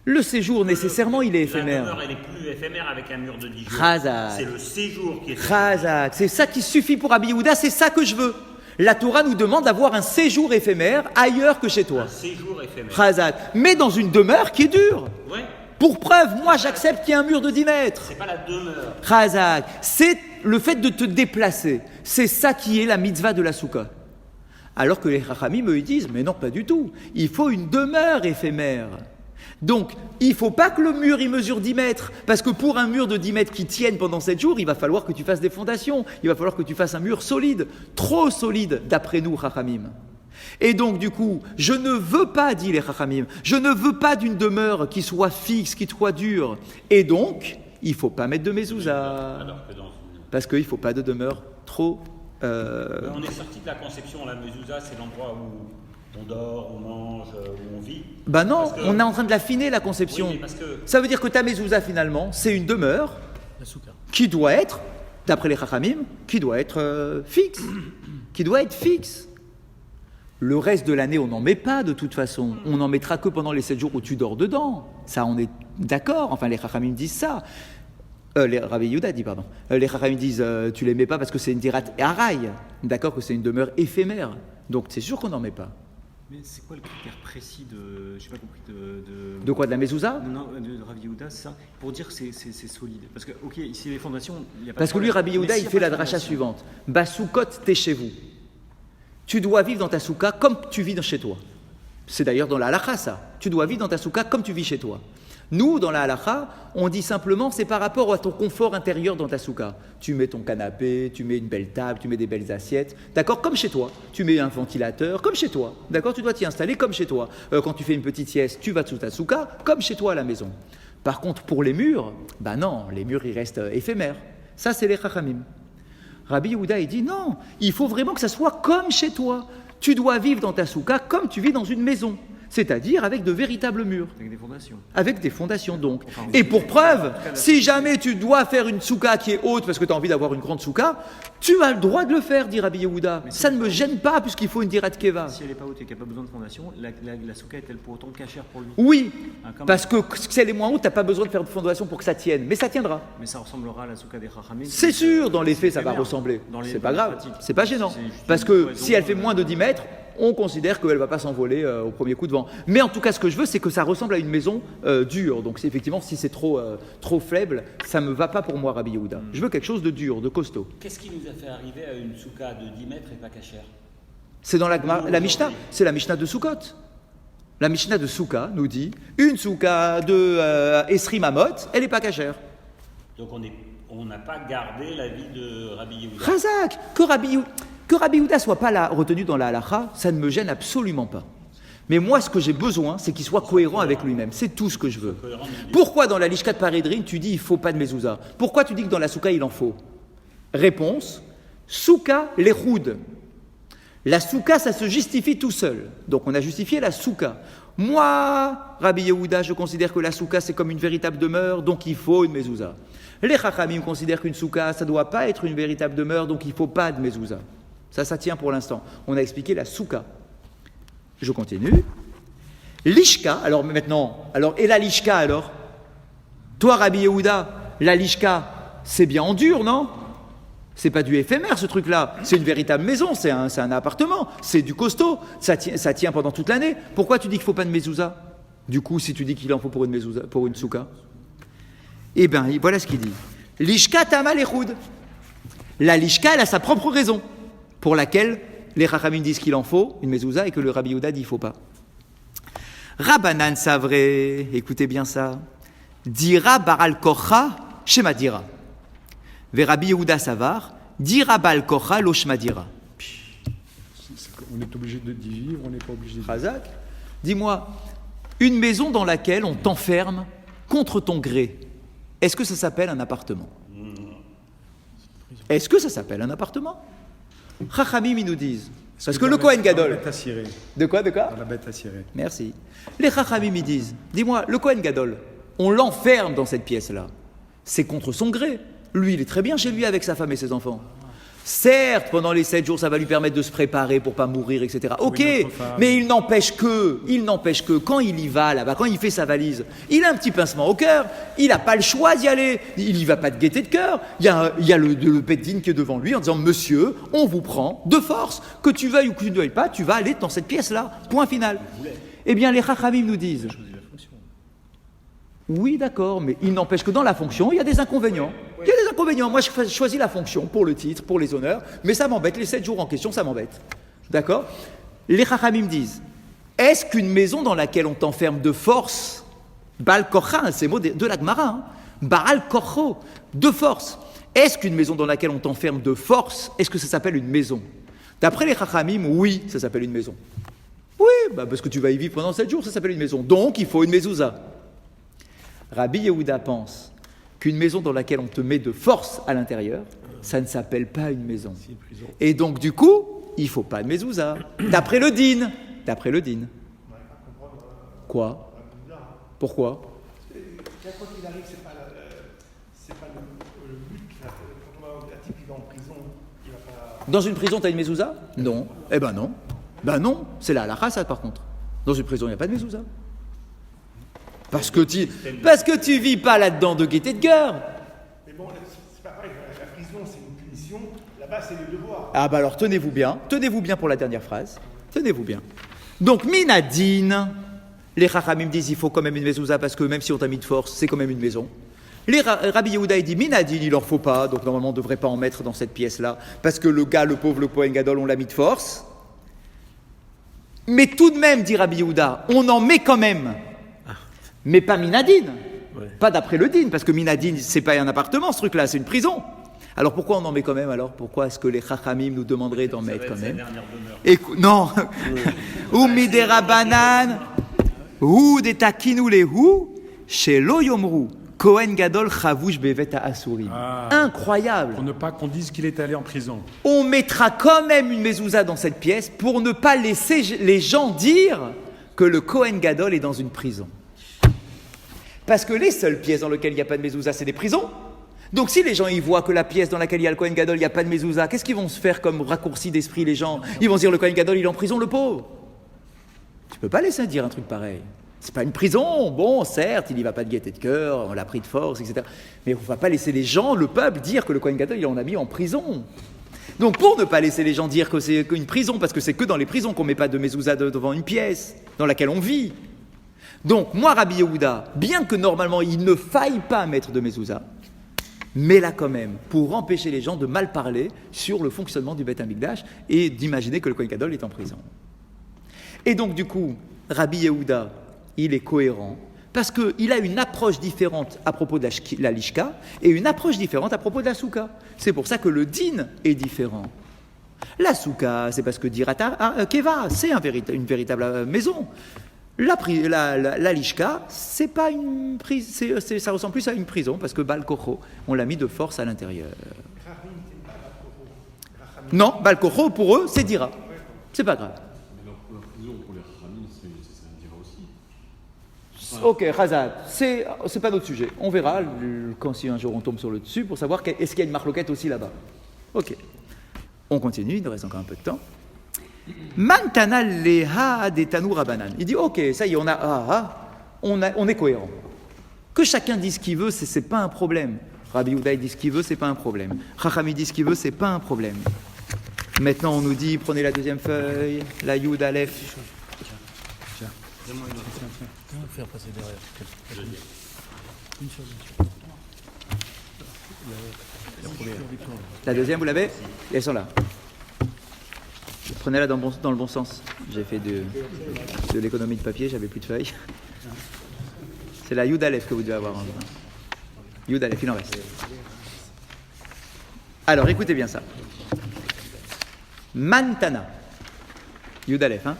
Le séjour, nécessairement, il est éphémère. La demeure, elle est plus éphémère avec un mur de 10 jours. Chazak. C'est le séjour qui est éphémère. Chazak. C'est ça qui suffit pour Rabbi Yehuda, c'est ça que je veux. La Torah nous demande d'avoir un séjour éphémère ailleurs que chez toi. Un séjour éphémère. Chazak. Mais dans une demeure qui est dure. Ouais. Pour preuve, moi j'accepte qu'il y ait un mur de 10 mètres. C'est pas la demeure. Chazak. C'est le fait de te déplacer. C'est ça qui est la mitzvah de la soukha. Alors que les Chachamim, eux, ils disent, mais non, pas du tout. Il faut une demeure éphémère. Donc, il ne faut pas que le mur il mesure 10 mètres, parce que pour un mur de 10 mètres qui tienne pendant 7 jours, il va falloir que tu fasses des fondations, il va falloir que tu fasses un mur solide, trop solide, d'après nous, Chachamim. Et donc, du coup, je ne veux pas, dit les Chachamim, je ne veux pas d'une demeure qui soit fixe, qui soit dure. Et donc, il ne faut pas mettre de mezouza, parce qu'il ne faut pas de demeure trop... On est sorti de la conception, la mezouza, c'est l'endroit où... on dort, on mange, où on vit. Ben non, on est en train de l'affiner la conception. Oui, parce que... Ça veut dire que ta mezouza finalement, c'est une demeure qui doit être, d'après les Chachamim, qui doit être fixe. Qui doit être fixe. Le reste de l'année, on n'en met pas de toute façon. On n'en mettra que pendant les 7 jours où tu dors dedans. Ça, on est d'accord. Enfin, les Chachamim disent ça. Les Rabbi Yehuda dit, pardon. Les Chachamim disent, tu les mets pas parce que c'est une dirat haraï. D'accord, que c'est une demeure éphémère. Donc c'est sûr qu'on n'en met pas. Mais c'est quoi le critère précis de, j'ai pas compris, De quoi, de la mezouza? Non, de Rabbi Yehuda, c'est ça, pour dire que c'est solide. Parce que, ok, ici les fondations, il n'y a pas Parce de que lui, problème. Rabbi Yehuda, Mais il s'il y a fait pas la de dracha fondation, suivante. Basoukot, t'es chez vous. Tu dois vivre dans ta souka comme tu vis chez toi. C'est d'ailleurs dans la halakha, ça. Tu dois vivre dans ta souka comme tu vis chez toi. Nous, dans la halakha, on dit simplement, c'est par rapport à ton confort intérieur dans ta souka. Tu mets ton canapé, tu mets une belle table, tu mets des belles assiettes, d'accord, comme chez toi. Tu mets un ventilateur, comme chez toi, d'accord. Tu dois t'y installer comme chez toi. Quand tu fais une petite sieste, tu vas sous ta souka, comme chez toi à la maison. Par contre, pour les murs, ben non, les murs, ils restent éphémères. Ça, c'est les chachamim. Rabbi Yehuda, il dit non, il faut vraiment que ça soit comme chez toi. Tu dois vivre dans ta souka comme tu vis dans une maison. C'est-à-dire avec de véritables murs. Avec des fondations. Avec des fondations donc. Et pour preuve, si jamais tu dois faire une souka qui est haute parce que tu as envie d'avoir une grande souka, tu as le droit de le faire, dit Rabbi Yehuda. Ça ne me gêne pas puisqu'il faut une dirat keva. Si elle n'est pas haute et qu'elle n'a pas besoin de fondation, la souka est-elle pour autant cachère pour lui? Oui, Ah, quand même. parce que si elle est moins haute, tu n'as pas besoin de faire de fondation pour que ça tienne. Mais ça tiendra. Mais ça ressemblera à la souka des Chachamim. C'est sûr, dans les faits, ça va éphémère. ressembler. Dans les- C'est dans pas la grave, pratique. c'est pas gênant. C'est juste Parce une que cloison, si elle fait moins de 10 mètres, on considère qu'elle ne va pas s'envoler au premier coup de vent. Mais en tout cas, ce que je veux, c'est que ça ressemble à une maison dure. Donc effectivement, si c'est trop faible, ça ne me va pas pour moi, Rabbi Yehuda. Je veux quelque chose de dur, de costaud. Qu'est-ce qui nous a fait arriver à une souka de 10 mètres et pas cachère? C'est dans la Mishnah, c'est la Mishnah de Sukkot. La Mishnah de Souka nous dit, une Souka de Esri Mamot, elle n'est pas cachère. Donc on n'a pas gardé l'avis de Rabbi Yehuda. Razak, que Rabbi Yehuda soit pas là, retenu dans la halakha, ça ne me gêne absolument pas. Mais moi, ce que j'ai besoin, c'est qu'il soit cohérent avec lui-même. C'est tout ce que je veux. Pourquoi dans la Lishkat Paredrin, tu dis il faut pas de mezouza? Pourquoi tu dis que dans la souka, il en faut? Réponse, souka lechoud. La souka, ça se justifie tout seul. Donc on a justifié la souka. Moi, Rabbi Yehuda, je considère que la souka, c'est comme une véritable demeure, donc il faut une mezouza. Les Chachamim considèrent qu'une souka, ça ne doit pas être une véritable demeure, donc il ne faut pas de mezouza. Ça tient pour l'instant. On a expliqué la souka. Je continue. Lishka, alors maintenant, et la lishka alors? Toi, Rabbi Yehuda, la lishka, c'est bien en dur, non? C'est pas du éphémère ce truc-là, c'est une véritable maison, c'est un appartement, c'est du costaud, ça tient pendant toute l'année. Pourquoi tu dis qu'il ne faut pas de mezouza? Du coup, si tu dis qu'il en faut pour une mezouza, pour une souka? Eh bien, voilà ce qu'il dit. Lishka tamal echoud. La lishka, elle a sa propre raison pour laquelle les Chachamim disent qu'il en faut une mezouza et que le Rabbi Yehuda dit qu'il ne faut pas. Rabbanan savré, écoutez bien ça. Dira baral kocha shema dira. Ve Rabbi Yehuda savar, dira baral kocha lo shema dira. On est obligé de vivre, on n'est pas obligé de... Razak, dis-moi, une maison dans laquelle on t'enferme contre ton gré, est-ce que ça s'appelle un appartement? Est-ce que ça s'appelle un appartement? Chachamim, ils nous disent. Parce que le Kohen Gadol. De quoi? Dans la bête à cirer. Merci. Les Chachamim, ils disent, dis-moi, le Kohen Gadol, on l'enferme dans cette pièce-là. C'est contre son gré. Lui, il est très bien chez lui avec sa femme et ses enfants. Certes, pendant les 7 jours, ça va lui permettre de se préparer pour pas mourir, etc. Ok, mais il n'empêche que, quand il y va là-bas, quand il fait sa valise, il a un petit pincement au cœur, il n'a pas le choix d'y aller, il n'y va pas de gaieté de cœur. Il y a le Beddin qui est devant lui en disant, monsieur, on vous prend de force, que tu veuilles ou que tu ne veuilles pas, tu vas aller dans cette pièce-là, point final. Eh bien, les Chachamim nous disent, oui, d'accord, mais il n'empêche que dans la fonction, il y a des inconvénients. Il y a des inconvénients. Moi, je choisis la fonction pour le titre, pour les honneurs, mais ça m'embête. Les 7 jours en question, ça m'embête. D'accord? Les Chachamim disent, est-ce qu'une maison dans laquelle on t'enferme de force, Baal Korcha, c'est le mot de la Gemara, hein, Baal Korcho, de force, est-ce qu'une maison dans laquelle on t'enferme de force, est-ce que ça s'appelle une maison? D'après les Chachamim, oui, ça s'appelle une maison. Oui, parce que tu vas y vivre pendant 7 jours, ça s'appelle une maison. Donc, il faut une mezouza. Rabbi Yehuda pense qu'une maison dans laquelle on te met de force à l'intérieur, ça ne s'appelle pas une maison. Et donc, du coup, il ne faut pas de mezouza. D'après le din. Quoi? Pourquoi? Quoi qu'il arrive, c'est pas le but. Quand on va un type qui va en prison, il va pas... Dans une prison, tu as une mezouza? Non. Eh ben non. Ben non, c'est la halakha, ça, par contre. Dans une prison, il n'y a pas de mezouza. Parce que tu vis pas là-dedans de gaieté de cœur. bon, c'est pas pareil, la prison c'est une punition, là-bas c'est le devoir. Ah bah alors tenez-vous bien pour la dernière phrase, tenez-vous bien. Donc Minadine, les Chachamim disent il faut quand même une mezouza parce que même si on t'a mis de force, c'est quand même une maison. Les Rabbi Yehuda il dit Minadine, il en faut pas, donc normalement on ne devrait pas en mettre dans cette pièce-là parce que le gars, le pauvre, le Kohen Gadol, on l'a mis de force. Mais tout de même, dit Rabbi Yehuda, on en met quand même, mais pas Minadine, pas d'après le din, parce que Minadine c'est pas un appartement ce truc-là, c'est une prison. Alors pourquoi on en met quand même alors? Pourquoi est-ce que les Chachamim nous demanderaient d'en mettre quand même? Non. Ou miderabanan, ou des takinou les ou, chez l'oyomru, Kohen Gadol chavouch bevet ha'asurim. Incroyable. Pour ne pas qu'on dise qu'il est allé en prison. On mettra quand même une mezouza dans cette pièce pour ne pas laisser les gens dire que le Kohen Gadol est dans une prison. Parce que les seules pièces dans lesquelles il n'y a pas de mezouza, c'est des prisons. Donc si les gens ils voient que la pièce dans laquelle il y a le Kohen Gadol, il n'y a pas de mezouza, qu'est-ce qu'ils vont se faire comme raccourci d'esprit les gens? Ils vont se dire le Kohen Gadol il est en prison, le pauvre. Tu peux pas laisser dire un truc pareil. C'est pas une prison, bon certes, il n'y va pas de gaieté de cœur, on l'a pris de force, etc. Mais on ne va pas laisser les gens, le peuple, dire que le Kohen Gadol il en a mis en prison. Donc pour ne pas laisser les gens dire que c'est une prison, parce que c'est que dans les prisons qu'on ne met pas de mezouza devant une pièce dans laquelle on vit. Donc moi Rabbi Yehuda, bien que normalement il ne faille pas mettre de mezouza, mais là quand même, pour empêcher les gens de mal parler sur le fonctionnement du Beth Amikdash et d'imaginer que le Kohen Gadol est en prison. Et donc du coup, Rabbi Yehuda, il est cohérent, parce qu'il a une approche différente à propos de la lishka et une approche différente à propos de la souka. C'est pour ça que le din est différent. La souka, c'est parce que Dirata Keva, c'est une véritable maison. La lishka, c'est pas une prison, ça ressemble plus à une prison parce que Bal Kocho, on l'a mis de force à l'intérieur. Non, Bal Kocho pour eux, c'est Dira. C'est pas grave. Mais la prison pour les Khamim, c'est un Dira aussi. Ok, Khazad, c'est pas notre sujet. On verra quand si un jour on tombe sur le dessus pour savoir est-ce qu'il y a une marloquette aussi là-bas. Ok. On continue, il nous reste encore un peu de temps. Mantana leha de tanu rabanan. Il dit ok, ça y est, on est cohérent. Que chacun dise ce qu'il veut, c'est pas un problème. Rabbi Yehuda dit ce qu'il veut, c'est pas un problème. Chachami dit ce qu'il veut, c'est pas un problème. Maintenant, on nous dit prenez la deuxième feuille, la Yud Aleph. Faire passer derrière. Une chose. La deuxième, vous l'avez? Elles sont là. Prenez-la dans le bon sens. J'ai fait de l'économie de papier, j'avais plus de feuilles. C'est la Yud Aleph que vous devez avoir. Yud Aleph, il en reste. Alors, écoutez bien ça. Mantana. Yud Aleph, hein?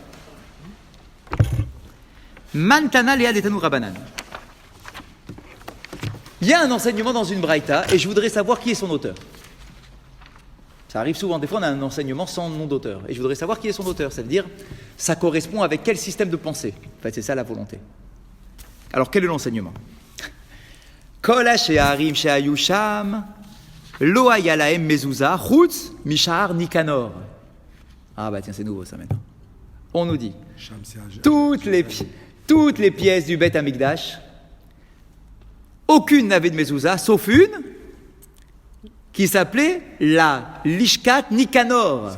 Mantana Léa Detanu Rabanan. Il y a un enseignement dans une braïta et je voudrais savoir qui est son auteur. Ça arrive souvent, des fois on a un enseignement sans nom d'auteur et je voudrais savoir qui est son auteur, ça veut dire ça correspond avec quel système de pensée. En fait c'est ça la volonté. Alors quel est l'enseignement? Kol she'arim she'ayu sham lo haya lahem mezouza chutz mishar Nikanor. Ah bah tiens c'est nouveau ça maintenant. On nous dit toutes les pièces du Beth Amikdash, aucune n'avait de mezouza sauf une qui s'appelait la Lishkat Nikanor,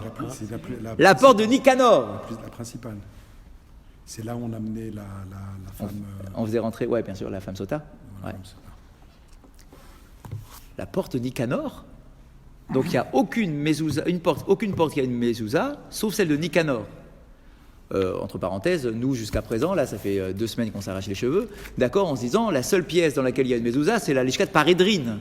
la porte de Nikanor. La principale. C'est là où on amenait la femme. On faisait rentrer, ouais, bien sûr, la femme Sota. Ouais. La porte de Nikanor. Donc il n'y a aucune mezouza, aucune porte qui a une mezouza, sauf celle de Nikanor. Entre parenthèses, nous jusqu'à présent, là, ça fait 2 semaines qu'on s'arrache les cheveux, d'accord, en se disant la seule pièce dans laquelle il y a une mezouza, c'est la Lishkat Paredrine.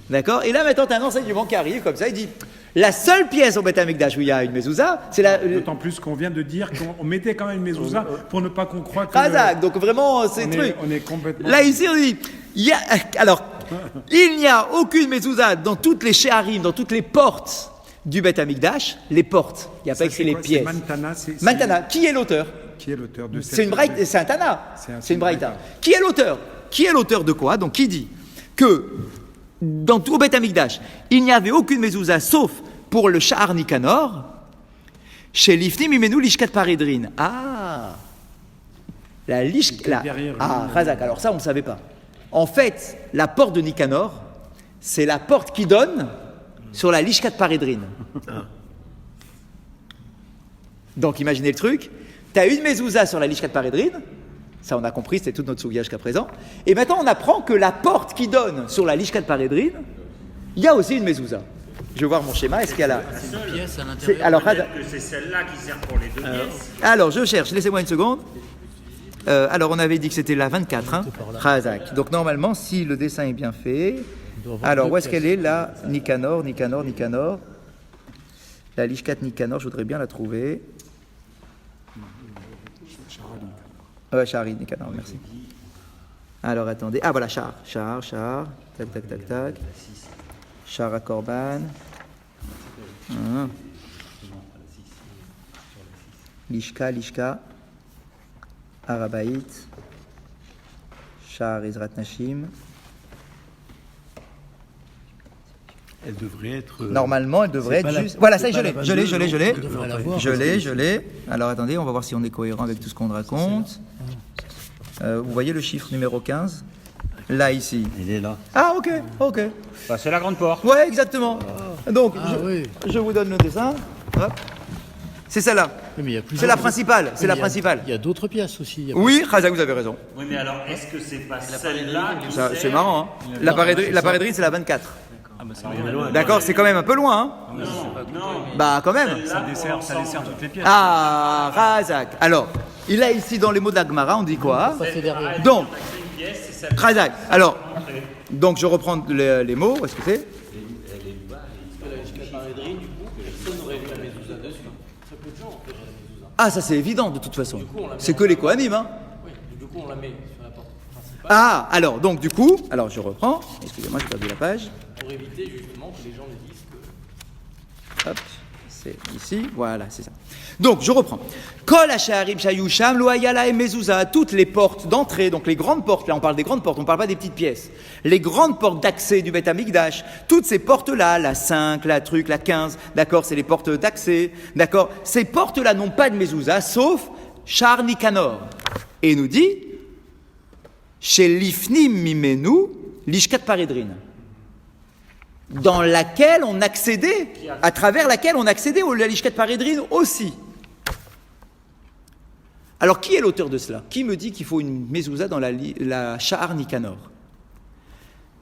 D'accord? Et là, maintenant, tu as un enseignement qui arrive comme ça, il dit la seule pièce au Beth Amikdash où il y a une mezouza, c'est la. D'autant plus qu'on vient de dire qu'on mettait quand même une mezouza pour ne pas qu'on croie que. Razak, donc vraiment, c'est truc. On est complètement. Là, ici, on dit il n'y a aucune mezouza dans toutes les sheharim, dans toutes les portes du Beth Amikdash, les portes. Il n'y a pas écrit les pièces. Mantana, qui est l'auteur? Qui est l'auteur de cette. C'est une braïta, c'est un Tana. C'est une braïta. Qui est l'auteur? Qui est l'auteur de quoi? Donc, qui dit que dans tout Beth Amikdash, il n'y avait aucune mezouza sauf pour le Sha'ar Nikanor, chez Lifnim Imenu Lishkat Paredrine. Ah, la Lishkat. Ah, Razak, alors ça on ne savait pas. En fait, la porte de Nikanor, c'est la porte qui donne sur la Lishkat Paredrin. Donc imaginez le truc, tu as une mezouza sur la Lishkat Paredrin, ça on a compris, c'était toute notre sougya jusqu'à présent, et maintenant on apprend que la porte qui donne sur la Lishkat Paredrin, il y a aussi une mezouza. Je vais voir mon schéma, est-ce qu'il y a là C'est une pièce à l'intérieur. alors, Peut-être que c'est celle-là qui sert pour les deux pièces. alors, je cherche, laissez-moi une seconde. Alors on avait dit que c'était la 24, hein, Razak. Donc normalement, si le dessin est bien fait, alors où est-ce qu'elle est là? Nicanor. La Lishkat Nicanor, je voudrais bien la trouver. Shari Nicanor, merci. Alors attendez, ah voilà, Char, tac. Char à Korban. Lishka. Arabaït. Char Izrat Nashim. Elle devrait être. Normalement, elle devrait être juste. Voilà, ça y est, je l'ai. Alors attendez, on va voir si on est cohérent avec tout ce qu'on raconte. Vous voyez le chiffre numéro 15 ? Là, ici. Il est là. Ah, ok. Bah, c'est la grande porte. Ouais, exactement. Donc, oui. je vous donne le dessin. Hop. C'est celle-là. Oui, mais il y a C'est plusieurs- la principale. C'est Oui, la mais principale. Il y a d'autres pièces aussi. Il y a Oui, Khazak, vous avez raison. Oui, mais alors, est-ce que c'est pas celle-là qui Ça, sert c'est marrant, hein. La parédrine, c'est la 24. D'accord, c'est quand même un peu loin, hein. Non, Bah, quand même. ça dessert toutes les pièces. Ah, Razak. Alors, il a ici dans les mots de la Gemara, on dit quoi? passer derrière. Donc, Une pièce, c'est celle-là. Razak. Alors, donc je reprends les mots. Où est-ce que c'est? Ah, ça c'est évident de toute façon. C'est que les Kohanim, hein. Du coup, on la met sur la porte principale Ah, alors, donc du coup, alors je reprends. Excusez-moi, j'ai perdu la page. pour éviter justement que les gens ne disent que. Hop, c'est ici, voilà, c'est ça. Donc, je reprends. Kol ha'sharim shayu sham lo haya lahem mezouza. Toutes les portes d'entrée, donc les grandes portes, là on parle des grandes portes, on ne parle pas des petites pièces. Les grandes portes d'accès du Beth Amikdash, toutes ces portes-là, la 5, la 15, d'accord, c'est les portes d'accès, d'accord. Ces portes-là n'ont pas de mezouza, sauf Shar Nicanor. Et il nous dit, chez l'ifnim mimenu, lishkat paredrin. Dans laquelle on accédait, à travers laquelle on accédait au Lishkat Paredrin aussi. Alors, qui est l'auteur de cela? Qui me dit qu'il faut une mezouza dans la Sha'ar Nicanor?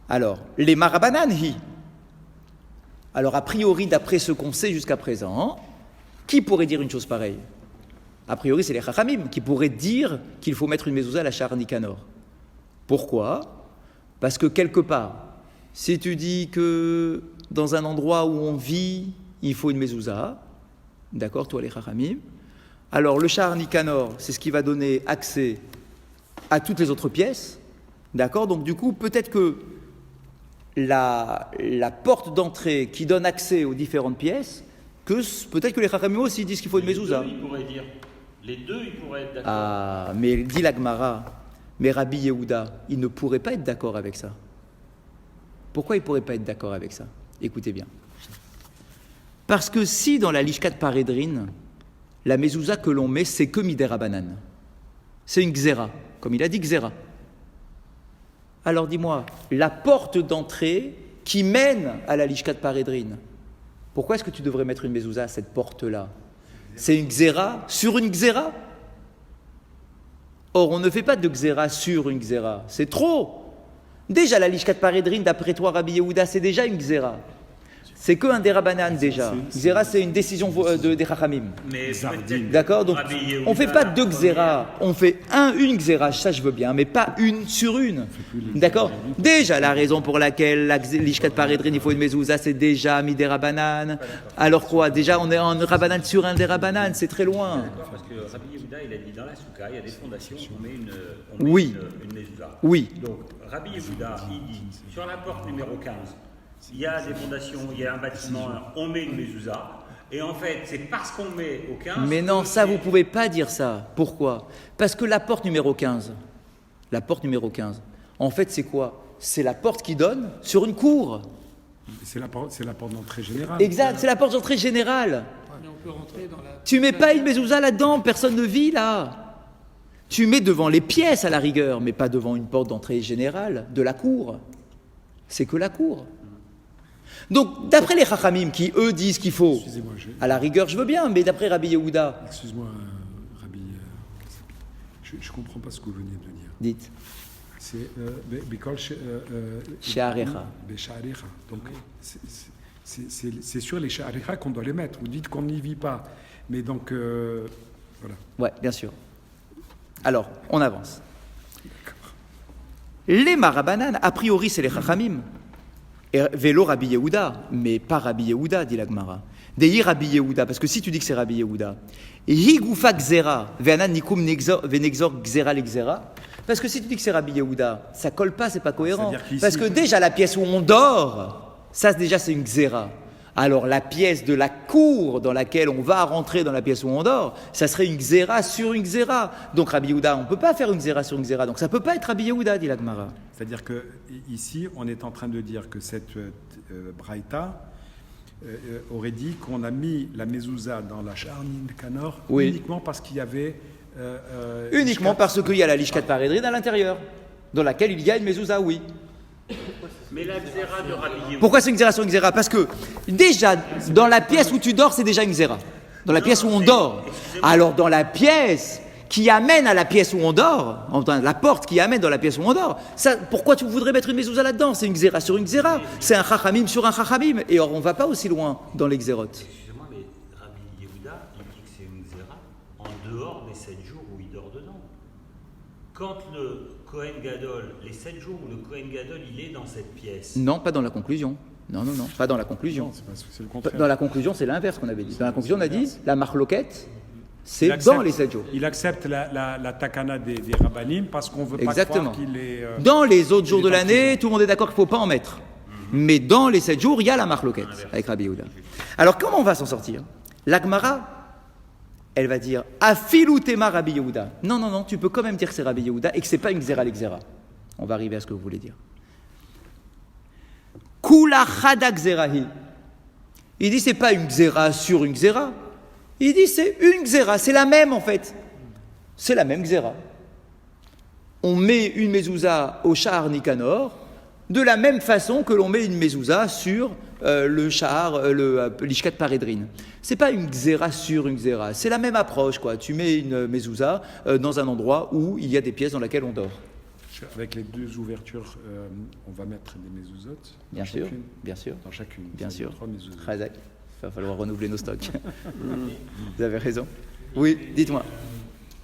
Alors, les Marabananhi. Alors, a priori, d'après ce qu'on sait jusqu'à présent, qui pourrait dire une chose pareille? A priori, c'est les Chachamim qui pourraient dire qu'il faut mettre une mezouza à la Sha'ar Nicanor. Pourquoi? Parce que quelque part, si tu dis que dans un endroit où on vit, il faut une mezouza, d'accord, toi les Chachamim, alors le Sha'ar Nicanor, c'est ce qui va donner accès à toutes les autres pièces, d'accord, donc du coup, peut-être que la porte d'entrée qui donne accès aux différentes pièces, peut-être que les Chachamim aussi disent qu'il faut une mezouza. Les deux, ils pourraient être d'accord. Ah, mais dit la Gemara, mais Rabbi Yehuda, il ne pourrait pas être d'accord avec ça. Pourquoi il ne pourrait pas être d'accord avec ça? Écoutez bien. Parce que si dans la Lishkat Paredrin, la mezouza que l'on met, c'est que Miderabanan, c'est une xéra, comme il a dit xéra. Alors dis-moi, la porte d'entrée qui mène à la Lishkat Paredrin, pourquoi est-ce que tu devrais mettre une mezouza à cette porte-là? C'est une xéra sur une xéra. Or, on ne fait pas de xéra sur une xéra, c'est trop. Déjà, la Lishkat Paredrin, d'après toi, Rabbi Yehuda, c'est déjà une xéra. C'est que un derabanan déjà. Xéra, c'est une décision des Chachamim. Mais d'accord, donc on ne fait pas deux xéra, on fait une xéra, ça je veux bien, mais pas une sur une. D'accord. Déjà, la raison pour laquelle la Lishkat Paredrin, il faut une mezouza, c'est déjà mis des rabanan. Alors quoi? Déjà, on est en rabanan sur un des rabanan, c'est très loin. Parce que Rabbi Yehuda, il a dit dans la souka, il y a des fondations, on met une mezouza. Oui. Donc, Rabbi Yehuda, il dit, sur la porte numéro 15, il y a des fondations, il y a un bâtiment, on met une mezouza, et en fait, c'est parce qu'on met au 15... Mais non, ça, vous ne pouvez pas dire ça. Pourquoi? Parce que la porte numéro 15, en fait, c'est quoi? C'est la porte qui donne sur une cour. C'est la porte d'entrée générale. Exact, c'est la porte d'entrée générale. Mais on peut rentrer dans la. Tu mets pas une mezouza là-dedans, personne ne vit là. Tu mets devant les pièces à la rigueur, mais pas devant une porte d'entrée générale de la cour. C'est que la cour. Donc, d'après les Chachamim, qui eux disent qu'il faut, Excusez-moi, à la rigueur, je veux bien, mais d'après Rabbi Yehuda, excuse-moi, Rabbi, je ne comprends pas ce que vous venez de dire. dites, C'est Bikol She'arecha. She'arecha. Donc, c'est sur les She'arecha qu'on doit les mettre. Vous dites qu'on n'y vit pas. Mais donc, voilà. Ouais, bien sûr. Alors, on avance. Les Marabanan, a priori, c'est les Chachamim. Et vélo Rabbi Yehuda, mais pas Rabbi Yehuda, dit la Gemara. Dei Rabbi Yehuda, parce que si tu dis que c'est Rabbi Yehuda, hi gufa gzera, ve'anan nikum venexor gzera l'exera, parce que si tu dis que c'est Rabbi Yehuda, ça colle pas, c'est pas cohérent. C'est-à-dire qu'ici- Parce que déjà, la pièce où on dort, ça déjà c'est une gzera. Alors la pièce de la cour dans laquelle on va rentrer dans la pièce où on dort, ça serait une gzera sur une gzera. Donc Rabbi Yehuda, on ne peut pas faire une gzera sur une gzera. Donc ça ne peut pas être Rabbi Yehuda, dit la Gemara. C'est-à-dire que ici, on est en train de dire que cette braïta aurait dit qu'on a mis la mezouza dans la Sha'arnin Kanor Oui. uniquement parce qu'il y avait... Uniquement parce qu'il y a la Lishkat Parédrine à l'intérieur, dans laquelle il y a une mezouza, oui. Mais la xéra de Rabbi Yehuda. Pourquoi c'est une xéra sur une xéra? Parce que déjà, dans la pièce où tu dors, c'est déjà une xéra. Dans la pièce où on dort. Alors dans la pièce qui amène à la pièce où on dort, enfin, la porte qui amène dans la pièce où on dort, ça, pourquoi tu voudrais mettre une mezouza là-dedans? C'est une xéra sur une xéra. C'est un chachamim sur un chachamim. Et or, on ne va pas aussi loin dans les xérotes. Excusez-moi, mais Rabbi Yehuda, il dit que c'est une xéra en dehors des 7 jours où il dort dedans. Quand le Kohen Gadol, les 7 jours où le Kohen Gadol, il est dans cette pièce. Non, pas dans la conclusion. Non, pas dans la conclusion. Non, c'est le contraire. Dans la conclusion, c'est l'inverse qu'on avait dit. Dans la conclusion, on a dit la marloquette, c'est Il accepte- dans les 7 jours. Il accepte la takana des rabbanim parce qu'on ne veut pas Exactement. croire qu'il est... Dans les autres jours il de est l'année, partisan. tout le monde est d'accord qu'il ne faut pas en mettre. Mais dans les 7 jours, il y a la marloquette avec Rabbi Yehuda. Alors, comment on va s'en sortir? L'Agmara, elle va dire Afilu tema Rabbi Yehuda. Non, tu peux quand même dire que c'est Rabbi Yehuda et que ce n'est pas une xéra l'exéra. On va arriver à ce que vous voulez dire. Kula chada xérahi. Il dit c'est pas une xéra sur une xéra. Il dit c'est une xéra, c'est la même en fait. C'est la même xéra. On met une mezouza au Shahar Nikanor de la même façon que l'on met une mezouza sur le Shahar, l'Ishkat Parédrine. C'est pas une xéra sur une xéra, c'est la même approche quoi. Tu mets une mezouza dans un endroit où il y a des pièces dans lesquelles on dort. Avec les deux ouvertures, on va mettre des mezuzot. Bien sûr, bien sûr. Dans chacune. Bien sûr. 3 mezuzot. Razak, il va falloir renouveler nos stocks. Vous avez raison. Oui, dites-moi.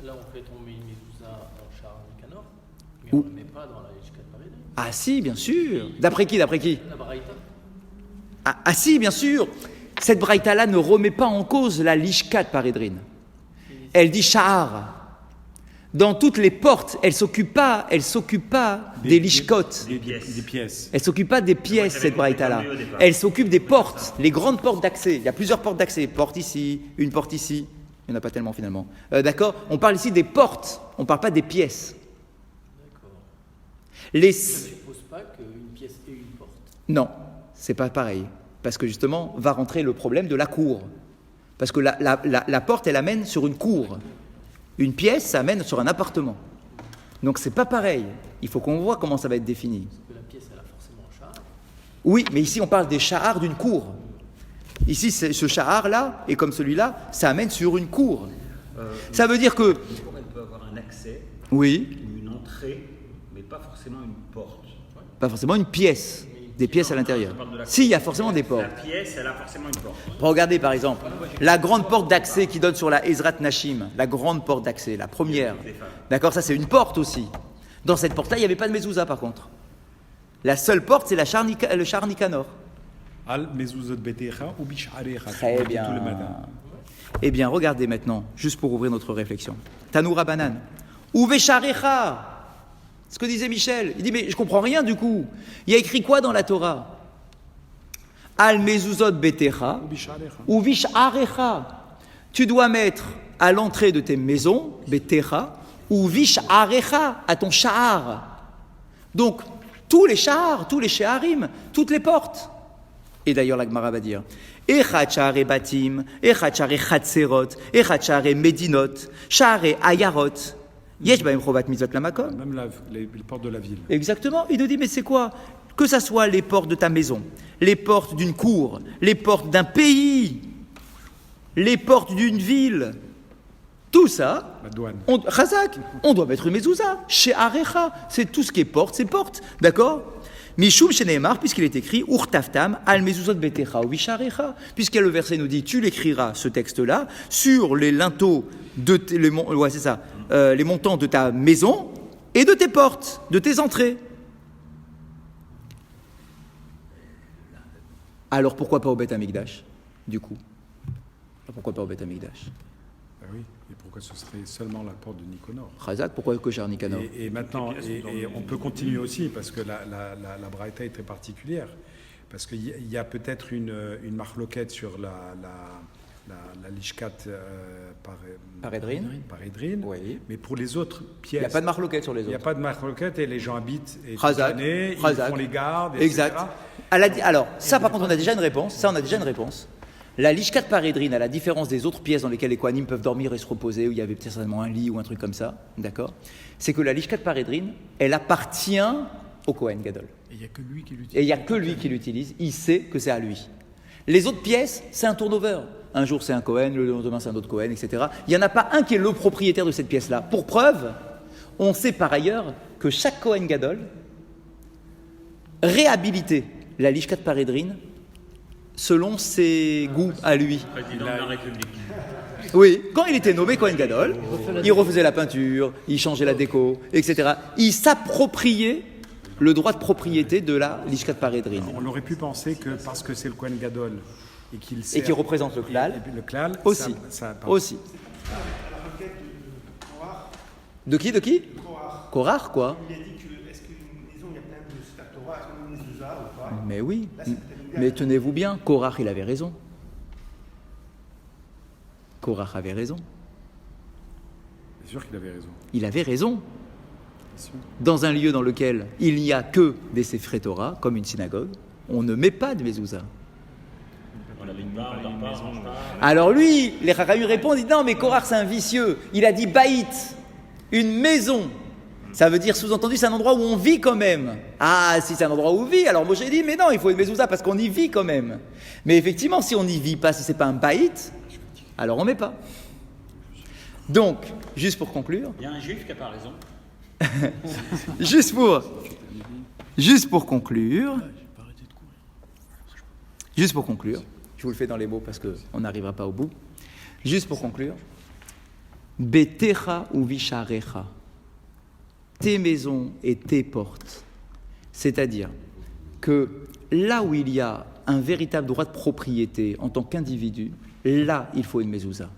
Là, en fait, on met une mezouza dans Sha'ar Nikanor, mais Où on ne le met pas dans la Lishkat Parédrine. Ah si, bien sûr. D'après qui? La Baraïta. Ah si, bien sûr. Cette braïta-là ne remet pas en cause la lishkat parédrine. Elle dit shahar. Dans toutes les portes, elle s'occupe pas des lishkot. Des pièces. Elle s'occupe pas des pièces, cette braïta-là. Elle s'occupe des portes, les grandes portes d'accès. Il y a plusieurs portes d'accès. Porte ici, une porte ici. Il n'y en a pas tellement finalement. D'accord? On parle ici des portes. On ne parle pas des pièces. Les... Je ne suppose pas qu'une pièce et une porte. Non, c'est pas pareil. Parce que justement, va rentrer le problème de la cour. Parce que la porte, elle amène sur une cour. Une pièce, ça amène sur un appartement. Donc c'est pas pareil. Il faut qu'on voit comment ça va être défini. Parce que la pièce, elle a forcément un Sha'ar. Oui, mais ici on parle des shahars d'une cour. Ici, ce shahar-là, et comme celui-là, ça amène sur une cour. Ça veut dire que... Une cour, elle peut avoir un accès, Oui, une entrée, mais pas forcément une porte. pas forcément une pièce. Des pièces à l'intérieur. Si, il y a forcément des portes. La pièce, elle a forcément une porte. Regardez par exemple, la grande porte d'accès qui donne sur la Ezrat Nashim, la grande porte d'accès, la première. D'accord, ça c'est une porte aussi. Dans cette porte-là, il n'y avait pas de mezouza par contre. La seule porte, c'est le Sha'ar Nikanor. Al mezuzot betecha ou bish'arecha. Très bien. Tout le matin. Eh bien, regardez maintenant, juste pour ouvrir notre réflexion. Tanoura Banan. Ouve Sharecha. Ce que disait Michel. Il dit, mais je comprends rien du coup. Il y a écrit quoi dans la Torah? Al mezuzot betecha Ou bish'arecha. ou vish'arecha. Tu dois mettre à l'entrée de tes maisons, betecha, ou vish'arecha, à ton sha'ar. Donc, tous les sha'ar, tous les she'arim, toutes les portes. Et d'ailleurs, la Gemara va dire Echad sha'are batim, echad sha'are chatserot, echad sha'are medinot, sha'are ayarot. Yesh ba'em chovat mitzvot lamakom. Même les portes de la ville. Exactement. Il nous dit, mais c'est quoi? que ça soit les portes de ta maison, les portes d'une cour, les portes d'un pays, les portes d'une ville, tout ça, La douane. Chazak, on doit mettre une mezouza, chez Arecha, c'est tout ce qui est porte, c'est porte, d'accord? Mishum Sheneemar, puisqu'il est écrit Urtaftam al mezuzot betecha ou visharecha, puisque le verset nous dit tu l'écriras ce texte-là sur les linteaux de les montants de ta maison et de tes portes, de tes entrées. Alors pourquoi pas au Beth Amikdash, du coup? Pourquoi pas au Beth Amikdash? Ah oui, et pourquoi ce serait seulement la porte de Nicanor? Chazak, pourquoi Koshar Nicanor? Et maintenant, et on peut continuer aussi, parce que la braïta est très particulière, parce qu'il y a peut-être une marloquette sur la lishkat par Edrin, Oui. mais pour les autres pièces... Il n'y a pas de marloquette sur les Il n'y a autres. pas de marloquette et les gens habitent et Chazak, l'année, ils Chazak. font les gardes, Exact. etc. Alors, ça par contre, on a déjà une réponse. Ça, on a déjà une réponse. La lishkat parédrine, à la différence des autres pièces dans lesquelles les kohanim peuvent dormir et se reposer, où il y avait peut-être certainement un lit ou un truc comme ça, d'accord? C'est que la lishkat parédrine, elle appartient au Kohen Gadol. Et il n'y a que lui qui l'utilise. Et il n'y a que lui qui l'utilise, il sait que c'est à lui. Les autres pièces, c'est un turnover. Un jour c'est un Kohen, le lendemain c'est un autre Kohen, etc. Il n'y en a pas un qui est le propriétaire de cette pièce-là. Pour preuve, on sait par ailleurs que chaque Kohen Gadol réhabilitait la lishkat parédrine selon ses goûts à lui. Président de la République. Oui, quand il était nommé Kohen Gadol, il refaisait la peinture, il changeait la déco, etc. Il s'appropriait le droit de propriété de la lishkat parédrine. On aurait pu penser que parce que c'est le Kohen Gadol et qu'il sert, Et qui représente le klal, le klal aussi. Aussi. De qui Korach, quoi. Il a dit que, est-ce qu'une maison, il y a plein de Sefer Torah, est-ce qu'on a une mezouza ou pas? Mais oui. Là, c'est peut-être Mais tenez-vous bien, Korach, il avait raison. Korach avait raison. C'est sûr qu'il avait raison. Il avait raison. C'est sûr. Dans un lieu dans lequel il n'y a que des Sefer Torah, comme une synagogue, on ne met pas de mezouza. On avait une maison. Alors lui, les Chachamim répondent, ils disent non, mais Korach c'est un vicieux. Il a dit baït, une maison. Ça veut dire sous-entendu, c'est un endroit où on vit quand même. Ah, si c'est un endroit où on vit, alors moi j'ai dit, mais non, il faut une mezouza parce qu'on y vit quand même. Mais effectivement, si on n'y vit pas, si c'est pas un baït, alors on met pas. Donc, juste pour conclure, Il y a un juif qui n'a pas raison. juste pour conclure, je vous le fais dans les mots parce qu'on n'arrivera pas au bout. Juste pour conclure, Betecha ou Visharecha, tes maisons et tes portes. C'est-à-dire que là où il y a un véritable droit de propriété en tant qu'individu, là il faut une mezouza.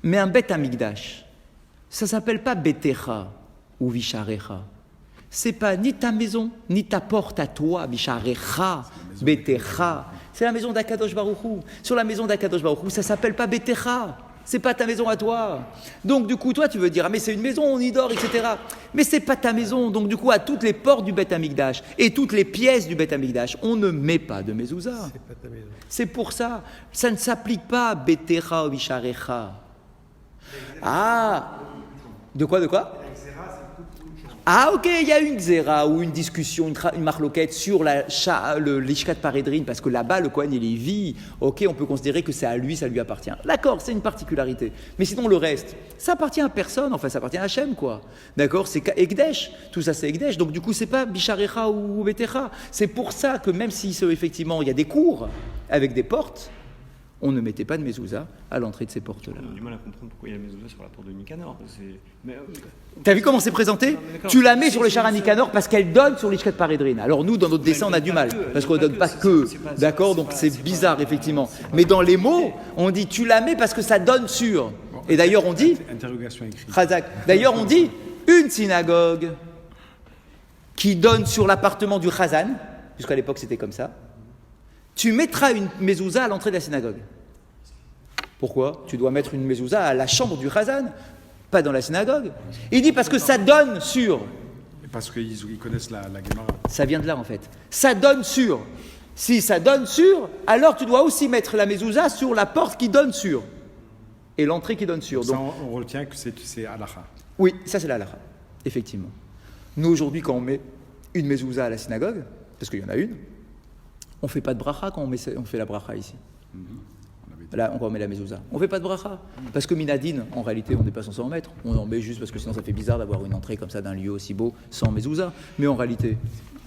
Mais un Bet Amikdash, ça s'appelle pas Betecha ou Visharecha. C'est pas ni ta maison, ni ta porte à toi, Visharecha, Betecha. C'est la maison d'Akadosh Baruch Hu. Sur la maison d'Akadosh Baruch Hu, ça s'appelle pas Betecha. C'est pas ta maison à toi. Donc du coup, toi, tu veux dire, ah, mais c'est une maison, on y dort, etc. Mais c'est pas ta maison. Donc du coup, à toutes les portes du Bet Amikdash et toutes les pièces du Bet Amikdash, on ne met pas de mezouza. C'est pas ta maison. C'est pour ça. Ça ne s'applique pas à Betecha ou Visharecha. Ah, de quoi? Ah, ok, il y a une xéra ou une discussion, une marloquette sur le lishkat parédrine, parce que là-bas, le Kohen, il y vit. Ok, on peut considérer que c'est à lui, ça lui appartient. D'accord, c'est une particularité. Mais sinon, le reste, ça appartient à personne, enfin, ça appartient à Hachem, quoi. D'accord, c'est Ekdesh. Tout ça, c'est Ekdesh. Donc, du coup, c'est pas Bisharecha ou Betecha. C'est pour ça que même si, effectivement, il y a des cours avec des portes, on ne mettait pas de mezouza à l'entrée de ces portes-là. On a du mal à comprendre pourquoi il y a la mezouza sur la porte de Nicanor. T'as vu comment c'est présenté? Tu la mets sur le char à Nicanor parce qu'elle donne sur l'Ishkat Parédrine. Alors nous, dans notre dessin, on a du mal, parce qu'on ne donne pas que. D'accord? Donc c'est bizarre, effectivement. Mais dans les mots, on dit tu la mets parce que ça donne sur. Et d'ailleurs, on dit... Interrogation écrite. Chazak. D'ailleurs, on dit une synagogue qui donne sur l'appartement du Chazan, puisqu'à l'époque c'était comme ça. Tu mettras une mezouza à l'entrée de la synagogue. Pourquoi? Tu dois mettre une mezouza à la chambre du Chazan, pas dans la synagogue. Il dit parce que ça donne sur. Parce qu'ils connaissent la Gemara. Ça vient de là en fait. Ça donne sur. Si ça donne sur, alors tu dois aussi mettre la mezouza sur la porte qui donne sur. Et l'entrée qui donne sur. Ça, Donc, on retient que c'est halakha. oui, ça c'est la halakha, effectivement. Nous aujourd'hui, quand on met une mezouza à la synagogue, parce qu'il y en a une, on ne fait pas de bracha quand on fait la bracha ici. Là, quand on met la mezouza. On ne fait pas de bracha. Parce que minadine, en réalité, on n'est pas censé en mettre. On en met juste parce que sinon ça fait bizarre d'avoir une entrée comme ça d'un lieu aussi beau sans mezouza. Mais en réalité,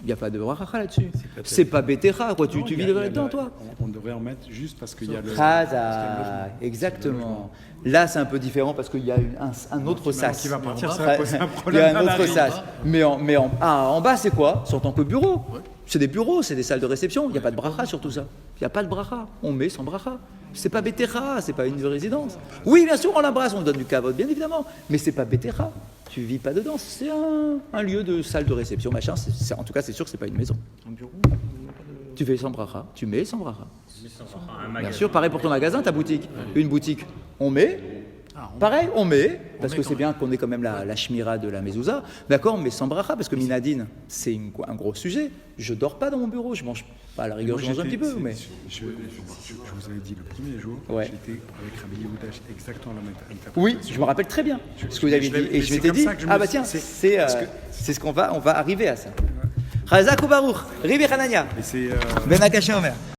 il n'y a pas de bracha là-dessus. C'est pas bétéra, quoi. Tu vivrais là-dedans, toi. On devrait en mettre juste parce qu'il y a le. Chazak, exactement. Là, c'est un peu différent parce qu'il y a un autre sas. Qui va partir, ça va poser un Il y problème. a un autre sas. Mais en bas, c'est quoi? C'est en tant que bureau. C'est des bureaux, c'est des salles de réception. Il n'y a pas de bracha sur tout ça. Il n'y a pas de bracha. On met sans bracha. C'est pas bétéra, c'est pas une résidence. Oui, bien sûr, on l'embrasse, on donne du kavod, bien évidemment. Mais c'est pas bétéra. Tu vis pas dedans. C'est un lieu de salle de réception, machin. En tout cas, c'est sûr que c'est pas une maison. Un bureau. Tu fais sans bracha. Tu mets sans bracha. Un Bien magasin. sûr, pareil pour ton magasin, ta boutique. Une boutique, on met. Pareil, on met, parce que c'est bien qu'on ait quand même la shmira de la mezouza, d'accord, mais sans bracha, parce que minadine, c'est un gros sujet. Je dors pas dans mon bureau, je mange pas à la rigueur, je mange un petit peu, mais. Je vous avais dit le premier jour, Ouais. j'étais avec Rabbi Yehuda, exactement la même interprétation. Oui, je me rappelle très bien ce que vous avez dit. Et je c'est m'étais comme dit, ça que je me ah bah suis- tiens, parce que- c'est ce qu'on va arriver à ça. Chazak ou Baruch, Ribi Hanania, Et c'est. Ben Akash Omer.